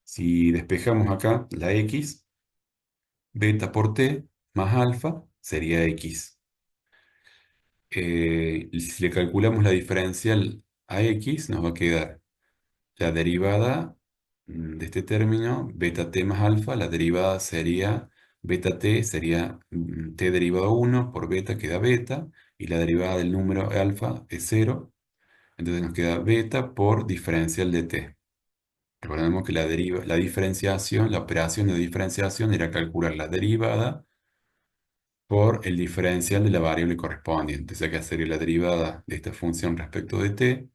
Si despejamos acá la x, beta por t más alfa sería x. Y si le calculamos la diferencial a x, nos va a quedar la derivada de este término, beta t más alfa, la derivada sería beta t, sería t derivado 1 por beta queda beta, y la derivada del número alfa es 0, entonces nos queda beta por diferencial de t. Recordemos que la diferenciación, la operación de diferenciación era calcular la derivada por el diferencial de la variable correspondiente. O sea que sería la derivada de esta función respecto de t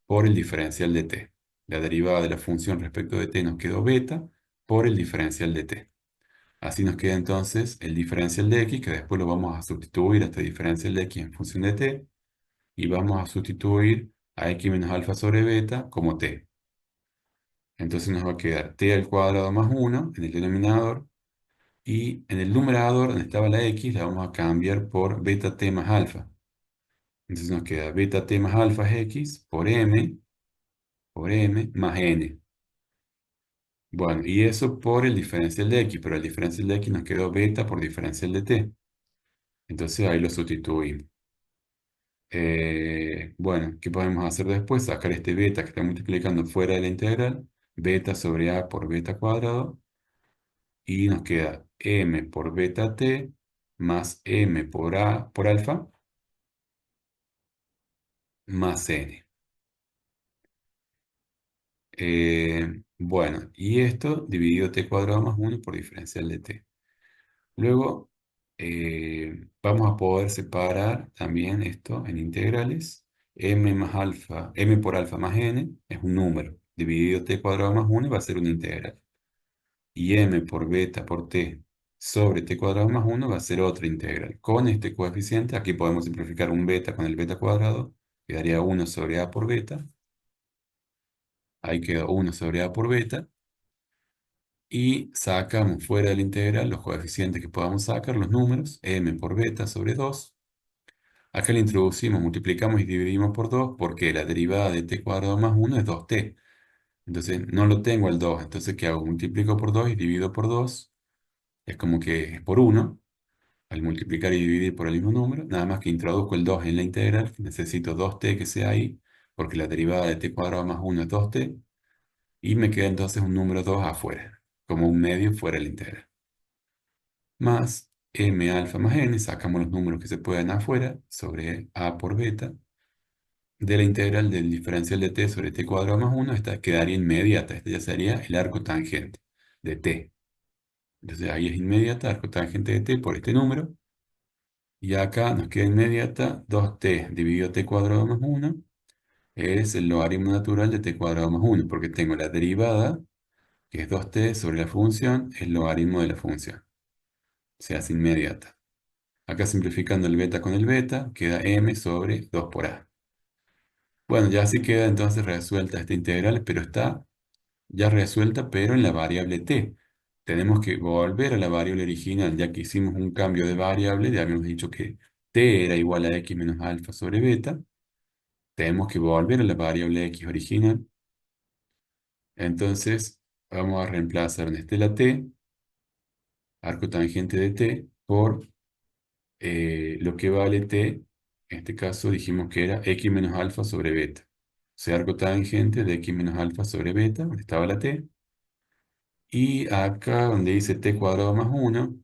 por el diferencial de t. La derivada de la función respecto de t nos quedó beta por el diferencial de t. Así nos queda entonces el diferencial de x, que después lo vamos a sustituir a este diferencial de x en función de t, y vamos a sustituir a x menos alfa sobre beta como t. Entonces nos va a quedar t al cuadrado más 1 en el denominador, y en el numerador donde estaba la x la vamos a cambiar por beta t más alfa. Entonces nos queda beta t más alfa es x por m más n. Bueno, y eso por el diferencial de x, pero el diferencial de x nos quedó beta por diferencial de t. Entonces ahí lo sustituimos. Bueno, ¿qué podemos hacer después? Sacar este beta que está multiplicando fuera de la integral, beta sobre a por beta cuadrado, y nos queda m por beta t más m por a por alfa más n. Bueno, y esto dividido t cuadrado más 1 por diferencial de t. Luego vamos a poder separar también esto en integrales. M más alfa, m por alfa más n es un número. Dividido t cuadrado más 1 va a ser una integral. Y m por beta por t sobre t cuadrado más 1 va a ser otra integral. Con este coeficiente, aquí podemos simplificar un beta con el beta cuadrado. Quedaría 1 sobre a por beta. Ahí quedó 1 sobre a por beta. Y sacamos fuera de la integral los coeficientes que podamos sacar, los números, m por beta sobre 2. Acá le introducimos, multiplicamos y dividimos por 2 porque la derivada de t cuadrado más 1 es 2t. Entonces no lo tengo el 2, entonces ¿qué hago? Multiplico por 2 y divido por 2. Es como que es por 1. Al multiplicar y dividir por el mismo número, nada más que introduzco el 2 en la integral, necesito 2t que sea ahí, porque la derivada de t cuadrado más 1 es 2t, y me queda entonces un número 2 afuera, como un medio fuera de la integral. Más m alfa más n, sacamos los números que se puedan afuera, sobre a por beta, de la integral del diferencial de t sobre t cuadrado más 1, esta quedaría inmediata, este ya sería el arco tangente de t. Entonces ahí es inmediata, arco tangente de t por este número, y acá nos queda inmediata 2t dividido t cuadrado más 1, es el logaritmo natural de t cuadrado más 1, porque tengo la derivada, que es 2t sobre la función, el logaritmo de la función, se hace inmediata. Acá simplificando el beta con el beta, queda m sobre 2 por a. Bueno, ya así queda entonces resuelta esta integral, pero está ya resuelta, pero en la variable t. Tenemos que volver a la variable original, ya que hicimos un cambio de variable, ya habíamos dicho que t era igual a x menos alfa sobre beta. Tenemos que volver a la variable x original. Entonces, vamos a reemplazar en este la t, arco tangente de t, por lo que vale t. En este caso dijimos que era x menos alfa sobre beta. O sea, arco tangente de x menos alfa sobre beta, donde estaba la t. Y acá donde dice t cuadrado más 1,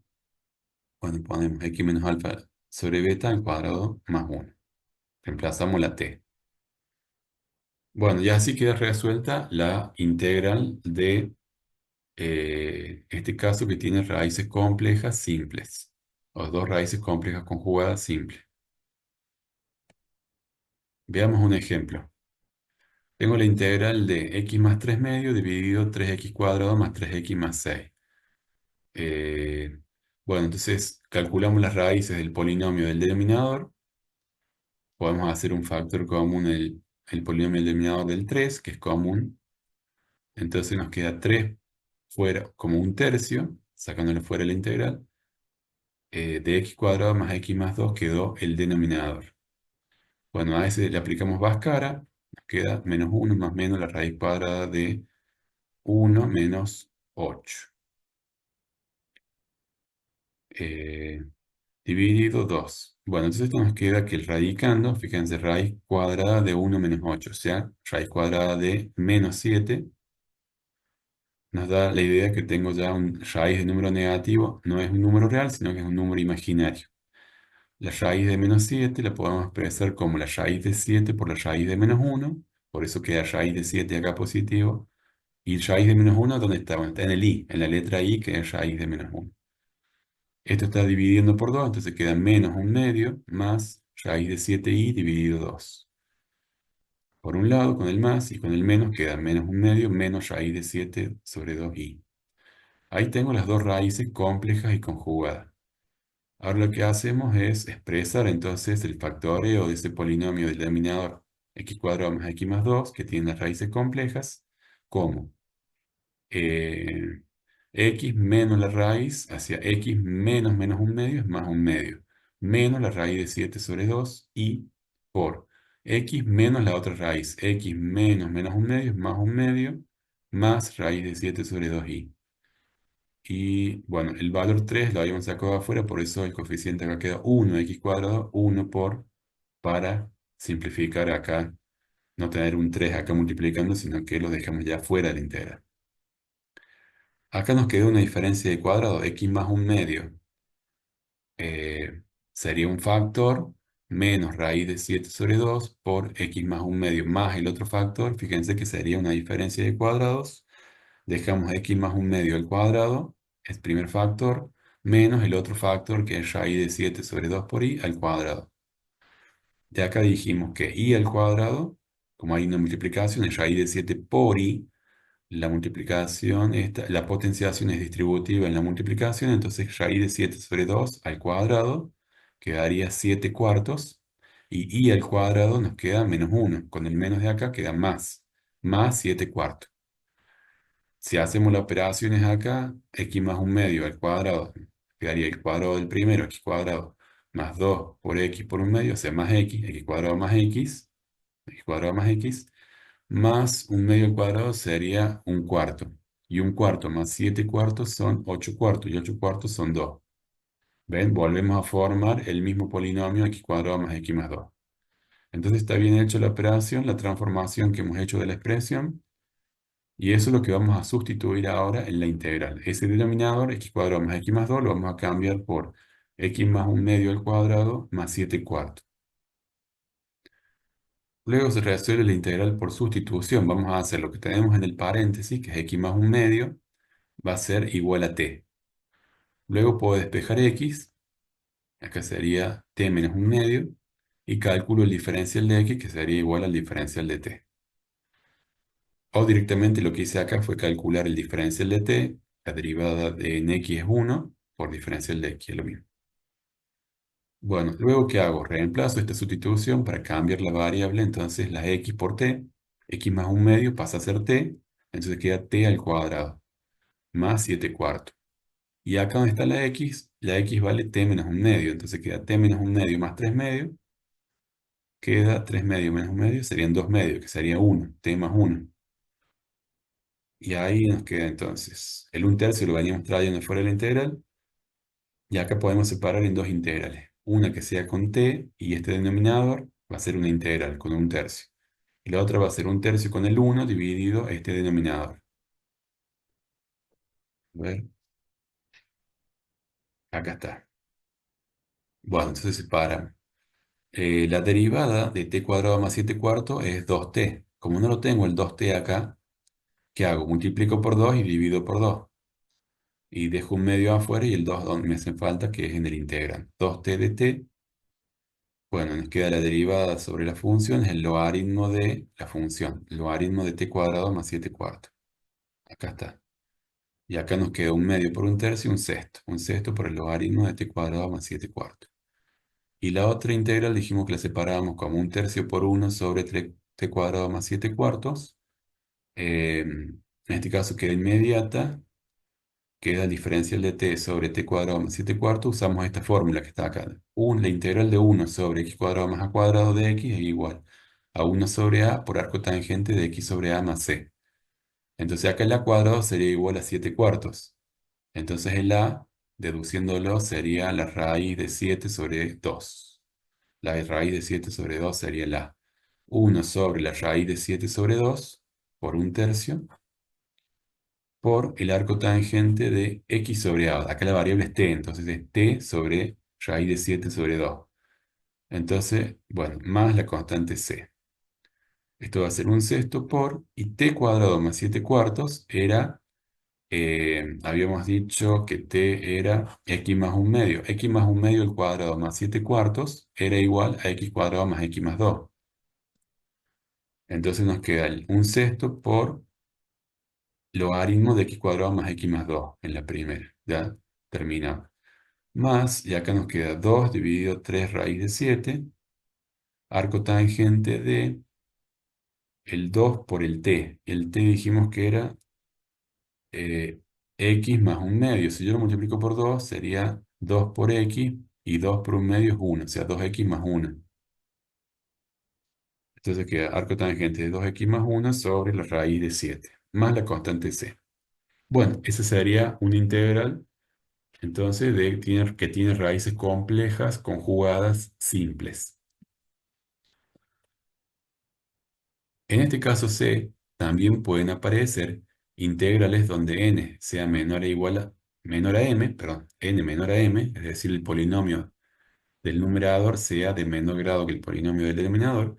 cuando ponemos x menos alfa sobre beta al cuadrado más 1. Reemplazamos la t. Bueno, ya así queda resuelta la integral de este caso que tiene raíces complejas simples. O dos raíces complejas conjugadas simples. Veamos un ejemplo. Tengo la integral de x más 3 medio dividido 3x cuadrado más 3x más 6. Eh, bueno, entonces calculamos las raíces del polinomio del denominador. Podemos hacer un factor común, el polinomio del denominador del 3 que es común. Entonces nos queda 3 fuera como un tercio, sacándole fuera la integral. De x cuadrado más x más 2 quedó el denominador. Bueno, a ese le aplicamos Bhaskara, nos queda menos 1 más menos la raíz cuadrada de 1 menos 8. Eh, Dividido 2. Bueno, entonces esto nos queda que el radicando, fíjense, raíz cuadrada de 1 menos 8, o sea, raíz cuadrada de menos 7, nos da la idea que tengo ya un raíz de número negativo, no es un número real, sino que es un número imaginario. La raíz de menos 7 la podemos expresar como la raíz de 7 por la raíz de menos 1, por eso queda raíz de 7 acá positivo, y raíz de menos 1, ¿dónde está? Bueno, está en el i, en la letra i, que es raíz de menos 1. Esto está dividiendo por 2, entonces queda menos un medio más raíz de 7i dividido 2. Por un lado, con el más y con el menos queda menos un medio menos raíz de 7 sobre 2i. Ahí tengo las dos raíces complejas y conjugadas. Ahora lo que hacemos es expresar entonces el factoreo de ese polinomio del denominador x cuadrado más x más 2, que tiene las raíces complejas, como eh, x menos la raíz hacia x menos menos un medio es más un medio, menos la raíz de 7 sobre 2 y por x menos la otra raíz, x menos menos un medio es más un medio, más raíz de 7 sobre 2i. Y bueno, el valor 3 lo habíamos sacado afuera, por eso el coeficiente acá queda 1 x cuadrado, 1 por, para simplificar acá, no tener un 3 acá multiplicando, sino que lo dejamos ya fuera de la integral. Acá nos queda una diferencia de cuadrado, x más un medio. Sería un factor menos raíz de 7 sobre 2 por x más un medio más el otro factor. Fíjense que sería una diferencia de cuadrados. Dejamos x más un medio al cuadrado, es primer factor, menos el otro factor que es raíz de 7 sobre 2 por i al cuadrado. De acá dijimos que i al cuadrado, como hay una multiplicación, es raíz de 7 por i. La multiplicación, la potenciación es distributiva en la multiplicación, entonces raíz de 7 sobre 2 al cuadrado quedaría 7 cuartos, y i al cuadrado nos queda menos 1. Con el menos de acá queda más 7 cuartos. Si hacemos las operaciones acá, x más un medio al cuadrado, quedaría el cuadrado del primero, x cuadrado, más 2 por x por un medio, o sea, más x cuadrado más x cuadrado más un medio al cuadrado sería un cuarto. Y un cuarto más 7 cuartos son 8 cuartos, y 8 cuartos son 2. ¿Ven? Volvemos a formar el mismo polinomio x cuadrado más x más 2. Entonces está bien hecha la operación, la transformación que hemos hecho de la expresión. Y eso es lo que vamos a sustituir ahora en la integral. Ese denominador, x cuadrado más x más 2, lo vamos a cambiar por x más un medio al cuadrado más 7 cuartos. Luego se resuelve la integral por sustitución. Vamos a hacer lo que tenemos en el paréntesis, que es x más un medio, va a ser igual a t. Luego puedo despejar x, acá sería t menos un medio, y cálculo el diferencial de x, que sería igual al diferencial de t. O directamente lo que hice acá fue calcular el diferencial de t, la derivada de en x es 1, por diferencial de x, es lo mismo. Bueno, luego ¿qué hago? Reemplazo esta sustitución para cambiar la variable, entonces la x por t, x más un medio pasa a ser t, entonces queda t al cuadrado, más 7 cuartos. Y acá donde está la x vale t menos un medio, entonces queda t menos un medio más 3 medios, queda 3 medios menos un medio, serían 2 medios, que sería uno, t más uno. Y ahí nos queda entonces, el un tercio lo veníamos trayendo fuera de la integral, y acá podemos separar en dos integrales. Una que sea con t, y este denominador va a ser una integral con un tercio. Y la otra va a ser un tercio con el uno dividido este denominador. A ver, acá está. Bueno, entonces separan. La derivada de t cuadrado más 7 cuartos es 2t. Como no lo tengo el 2t acá, ¿qué hago? Multiplico por 2 y divido por 2. Y dejo un medio afuera y el 2 donde me hace falta, que es en el integral. 2t de t. Bueno, nos queda la derivada sobre la función, es el logaritmo de la función. Logaritmo de t cuadrado más 7 cuartos. Acá está. Y acá nos queda un medio por un tercio y un sexto. Un sexto por el logaritmo de t cuadrado más 7 cuartos. Y la otra integral dijimos que la separábamos como un tercio por uno sobre t cuadrado más 7 cuartos. En este caso queda inmediata. Queda el diferencial de t sobre t cuadrado más 7 cuartos. Usamos esta fórmula que está acá. La integral de uno sobre x cuadrado más a cuadrado de x es igual a uno sobre a por arco tangente de x sobre a más c. Entonces acá el a cuadrado sería igual a 7 cuartos. Entonces el a, deduciéndolo, sería la raíz de 7 sobre 2. La raíz de 7 sobre 2 sería el a. Uno sobre la raíz de 7 sobre 2 por un tercio por el arco tangente de x sobre a. Acá la variable es t, entonces es t sobre raíz de 7 sobre 2. Entonces, bueno, más la constante c. Esto va a ser un sexto por, y t cuadrado más 7 cuartos era, habíamos dicho que t era x más un medio. X más un medio al cuadrado más 7 cuartos era igual a x cuadrado más x más 2. Entonces nos queda un sexto por logaritmo de x cuadrado más x más 2 en la primera. Ya terminado. Más, y acá nos queda 2 dividido 3 raíz de 7, arco tangente de el 2 por el t. El t dijimos que era eh, x más un medio. Si yo lo multiplico por 2 sería 2 por x, y 2 por un medio es 1, o sea, 2x más 1. Entonces queda arco tangente de 2x más 1 sobre la raíz de 7, más la constante c. Bueno, esa sería una integral, entonces, que tiene raíces complejas conjugadas simples. En este caso C, también pueden aparecer integrales donde n sea menor a m, perdón, n menor a m, es decir, el polinomio del numerador sea de menor grado que el polinomio del denominador,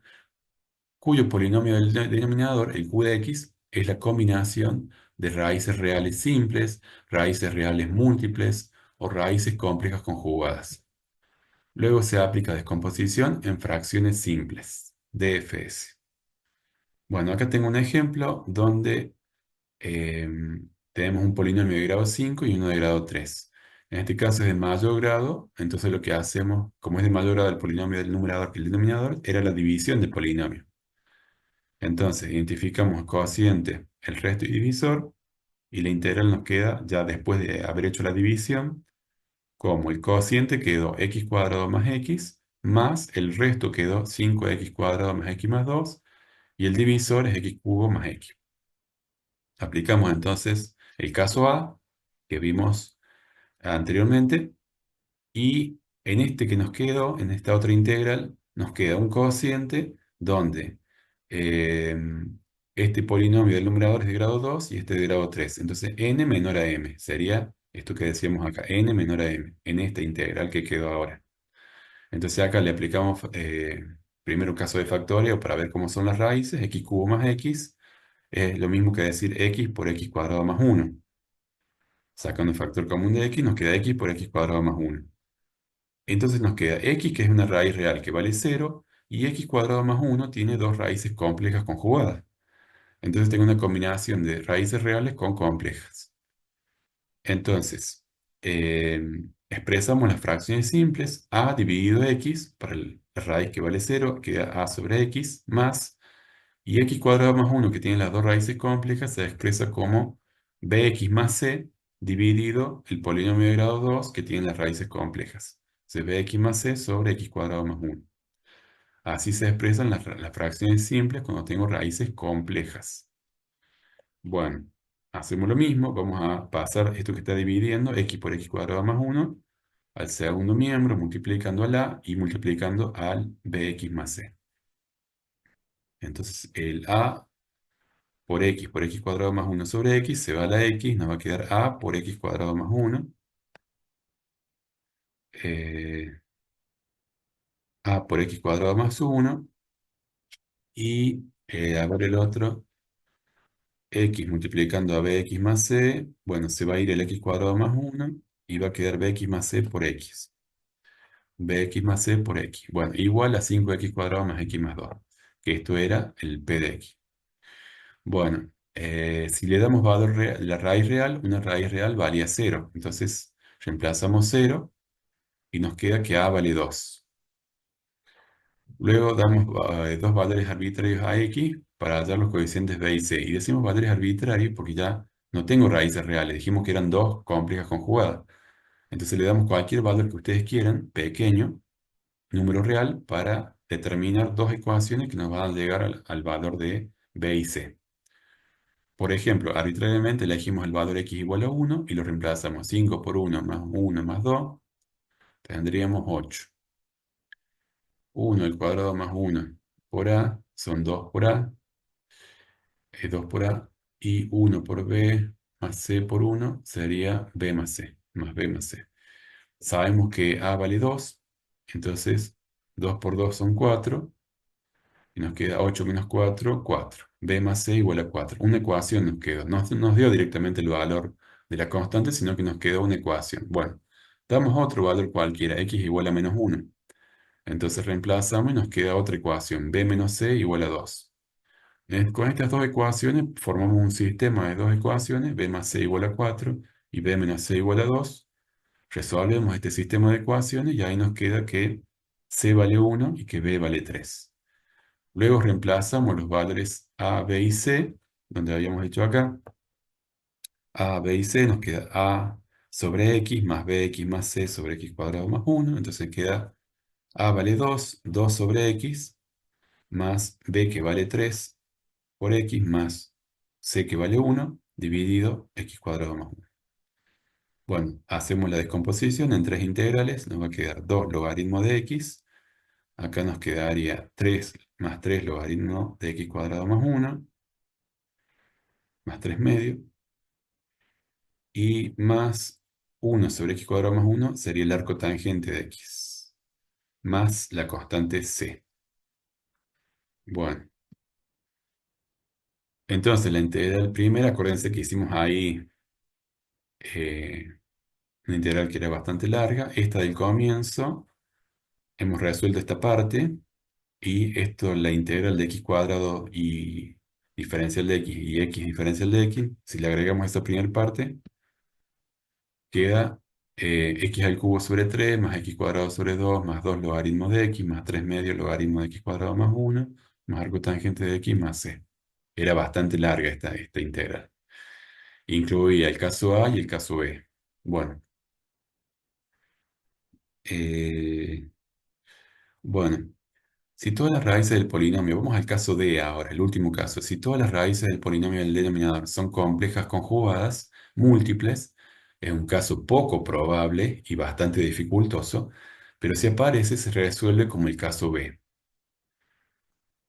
cuyo polinomio del denominador, el q de x, es la combinación de raíces reales simples, raíces reales múltiples o raíces complejas conjugadas. Luego se aplica descomposición en fracciones simples, DFS. Bueno, acá tengo un ejemplo donde tenemos un polinomio de grado 5 y uno de grado 3. En este caso es de mayor grado, entonces lo que hacemos, como es de mayor grado el polinomio del numerador que el denominador, era la división del polinomio. Entonces identificamos cociente, el resto y divisor, y la integral nos queda, ya después de haber hecho la división, como el cociente quedó x cuadrado más x, más el resto quedó 5x cuadrado más x más 2, y el divisor es x cubo más x. Aplicamos entonces el caso A que vimos anteriormente, y en este que nos quedó, en esta otra integral, nos queda un cociente donde eh, este polinomio del numerador es de grado 2 y este de grado 3. Entonces n menor a m sería esto que decíamos acá, n menor a m, en esta integral que quedó ahora. Entonces acá le aplicamos primero un caso de factorio para ver cómo son las raíces. X cubo más x es lo mismo que decir x por x cuadrado más 1. Sacando el factor común de x, nos queda x por x cuadrado más 1. Entonces nos queda x, que es una raíz real que vale 0, y x cuadrado más 1 tiene dos raíces complejas conjugadas. Entonces tengo una combinación de raíces reales con complejas. Entonces, expresamos las fracciones simples, a dividido x, para la raíz que vale cero queda a sobre x, más, y x cuadrado más uno que tiene las dos raíces complejas, se expresa como bx más c dividido el polinomio de grado 2 que tiene las raíces complejas. Entonces bx más c sobre x cuadrado más uno. Así se expresan las fracciones simples cuando tengo raíces complejas. Bueno, hacemos lo mismo, vamos a pasar esto que está dividiendo, x por x cuadrado más uno al segundo miembro, multiplicando al a y multiplicando al bx más c. Entonces el a por x cuadrado más uno sobre x se va a la x, nos va a quedar a por x cuadrado más uno, eh, a por x cuadrado más uno y a ver el otro, x multiplicando a bx más c, bueno, se va a ir el x cuadrado más uno y va a quedar bx más c por x. Bx más c por x. Bueno, igual a 5x cuadrado más x más 2, que esto era el p de x. Bueno, si le damos valor real, la raíz real, una raíz real valía cero. Entonces reemplazamos cero y nos queda que a vale 2. Luego damos dos valores arbitrarios a x para hallar los coeficientes b y c. Y decimos valores arbitrarios porque ya no tengo raíces reales. Dijimos que eran dos complejas conjugadas. Entonces le damos cualquier valor que ustedes quieran, pequeño, número real, para determinar dos ecuaciones que nos van a llegar al valor de b y c. Por ejemplo, arbitrariamente elegimos el valor x igual a 1 y lo reemplazamos 5 por 1 más 1 más 2, tendríamos 8. 1 al cuadrado más 1 por a son 2 por a, 2 por a, y 1 por b más c por 1 sería b más c, más b más c. Sabemos que a vale 2, entonces 2 por 2 son 4, y nos queda 8 menos 4, 4. B más C igual a 4. Una ecuación nos quedó. No nos dio directamente el valor de la constante, sino que nos quedó una ecuación. Bueno, damos otro valor cualquiera, x igual a menos 1. Entonces reemplazamos y nos queda otra ecuación, B menos C igual a 2. Con estas dos ecuaciones formamos un sistema de dos ecuaciones, B más C igual a 4 y B menos C igual a 2. Resolvemos este sistema de ecuaciones y ahí nos queda que C vale 1 y que B vale 3. Luego reemplazamos los valores a, b y c, donde habíamos hecho acá. A, b y c nos queda a sobre x más bx más c sobre x cuadrado más 1. Entonces queda a vale 2, 2 sobre x, más b que vale 3 por x, más c que vale 1, dividido x cuadrado más 1. Bueno, hacemos la descomposición en tres integrales. Nos va a quedar 2 logaritmo de x. Acá nos quedaría 3 más 3 logaritmo de x cuadrado más 1, más 3 medio, y más 1 sobre x cuadrado más 1 sería el arco tangente de x, más la constante c. Bueno, entonces la integral primera, acuérdense que hicimos ahí eh, una integral que era bastante larga. Esta del comienzo, hemos resuelto esta parte, y esto, la integral de x cuadrado y diferencial de x y x diferencial de x, si le agregamos esta primera parte, queda x al cubo sobre 3 más x cuadrado sobre 2 más 2 logaritmos de x más 3 medios logaritmo de x cuadrado más 1 más arco tangente de x más c. Era bastante larga esta integral. Incluía el caso A y el caso B. Bueno, eh, bueno, si todas las raíces del polinomio, vamos al caso D ahora, el último caso, si todas las raíces del polinomio del denominador son complejas conjugadas, múltiples, es un caso poco probable y bastante dificultoso, pero si aparece se resuelve como el caso B.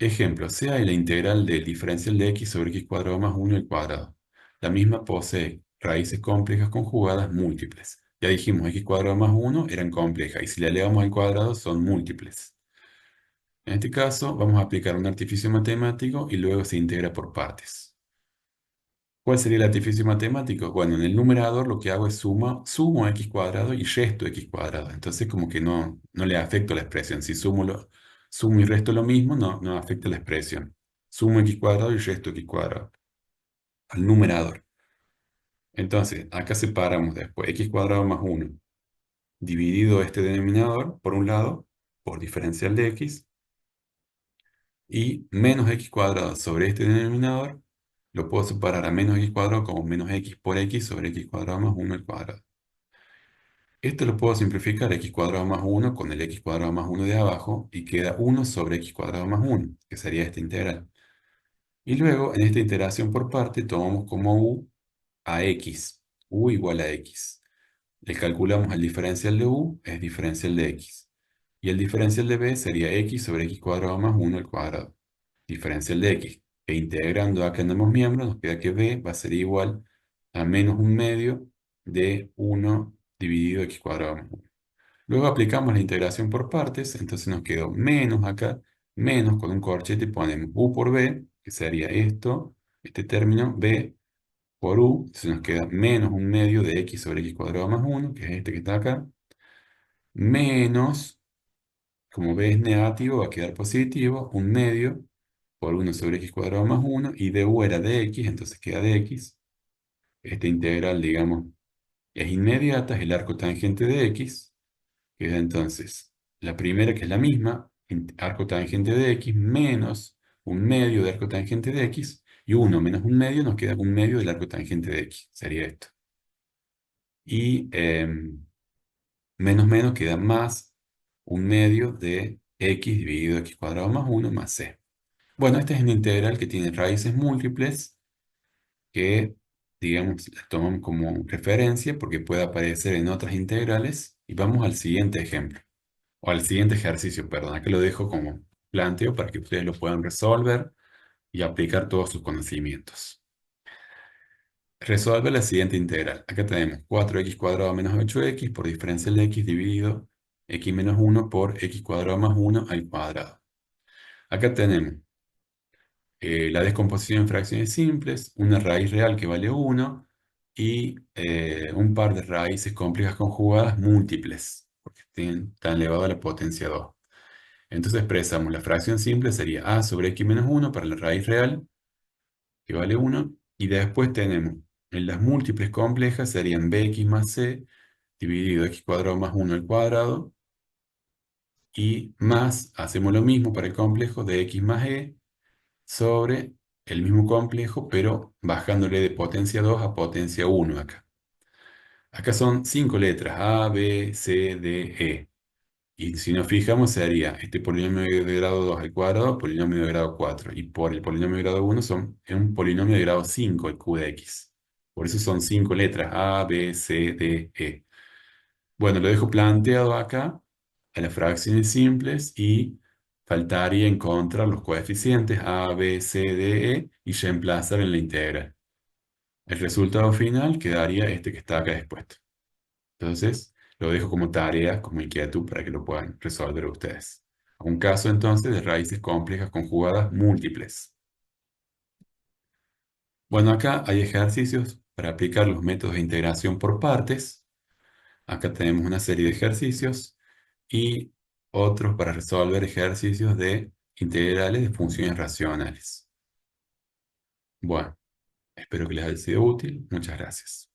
Ejemplo, sea la integral del diferencial de x sobre x cuadrado más 1 al cuadrado. La misma posee raíces complejas conjugadas múltiples. Ya dijimos, x cuadrado más 1 eran complejas y si le elevamos al cuadrado son múltiples. En este caso, vamos a aplicar un artificio matemático y luego se integra por partes. ¿Cuál sería el artificio matemático? Bueno, en el numerador lo que hago es sumo x cuadrado y resto x cuadrado. Entonces como que no le afecta la expresión. Si sumo y resto lo mismo, no afecta la expresión. Sumo x cuadrado y resto x cuadrado al numerador. Entonces, acá separamos después x cuadrado más 1 dividido este denominador, por un lado, por diferencial de x, y menos x cuadrado sobre este denominador, lo puedo separar a menos x cuadrado como menos x por x sobre x cuadrado más 1 al cuadrado. Esto lo puedo simplificar x cuadrado más 1 con el x cuadrado más 1 de abajo y queda 1 sobre x cuadrado más 1, que sería esta integral. Y luego, en esta integración por parte, tomamos como u a x, u igual a x. Le calculamos el diferencial de u, es diferencial de x. Y el diferencial de b sería x sobre x cuadrado más 1 al cuadrado. Diferencial de x. E integrando acá en ambos miembros, nos queda que b va a ser igual a menos un medio de 1 dividido x cuadrado más 1. Luego aplicamos la integración por partes, entonces nos quedó menos acá, menos con un corchete ponemos u por b, que sería esto, este término, b por u, entonces nos queda menos un medio de x sobre x cuadrado más 1, que es este que está acá, menos, como b es negativo, va a quedar positivo, un medio por 1 sobre x cuadrado más 1, y du era de x, entonces queda de x. Esta integral, digamos, es inmediata, es el arco tangente de x. Queda entonces la primera, que es la misma, arco tangente de x, menos un medio de arco tangente de x, y 1 menos un medio nos queda un medio del arco tangente de x, sería esto. Y menos menos queda más un medio de x dividido x cuadrado más 1 más c. Bueno, esta es una integral que tiene raíces múltiples que, digamos, la tomamos como referencia porque puede aparecer en otras integrales. Y vamos al siguiente ejemplo. O al siguiente ejercicio, perdón, aquí lo dejo como planteo para que ustedes lo puedan resolver y aplicar todos sus conocimientos. Resuelve la siguiente integral. Acá tenemos 4x cuadrado menos 8x por diferencial de x dividido x menos 1 por x cuadrado más 1 al cuadrado. Acá tenemos la descomposición en fracciones simples, una raíz real que vale 1 y un par de raíces complejas conjugadas múltiples, porque están elevado a la potencia 2. Entonces expresamos la fracción simple, sería a sobre x menos 1 para la raíz real, que vale 1, y después tenemos, en las múltiples complejas serían bx más c dividido x cuadrado más 1 al cuadrado, y más, hacemos lo mismo para el complejo de x más e sobre el mismo complejo, pero bajándole de potencia 2 a potencia 1 acá. Acá son 5 letras, a, b, c, d, e. Y si nos fijamos, sería este polinomio de grado 2 al cuadrado, polinomio de grado 4. Y por el polinomio de grado 1 es un polinomio de grado 5 el q de x. Por eso son 5 letras, A, B, C, D, E. Bueno, lo dejo planteado acá, a las fracciones simples, y faltaría encontrar los coeficientes A, B, C, D, E, y reemplazar en la integral. El resultado final quedaría este que está acá expuesto. Entonces, lo dejo como tarea, como inquietud para que lo puedan resolver ustedes. Un caso entonces de raíces complejas conjugadas múltiples. Bueno, acá hay ejercicios para aplicar los métodos de integración por partes. Acá tenemos una serie de ejercicios y otros para resolver ejercicios de integrales de funciones racionales. Bueno, espero que les haya sido útil. Muchas gracias.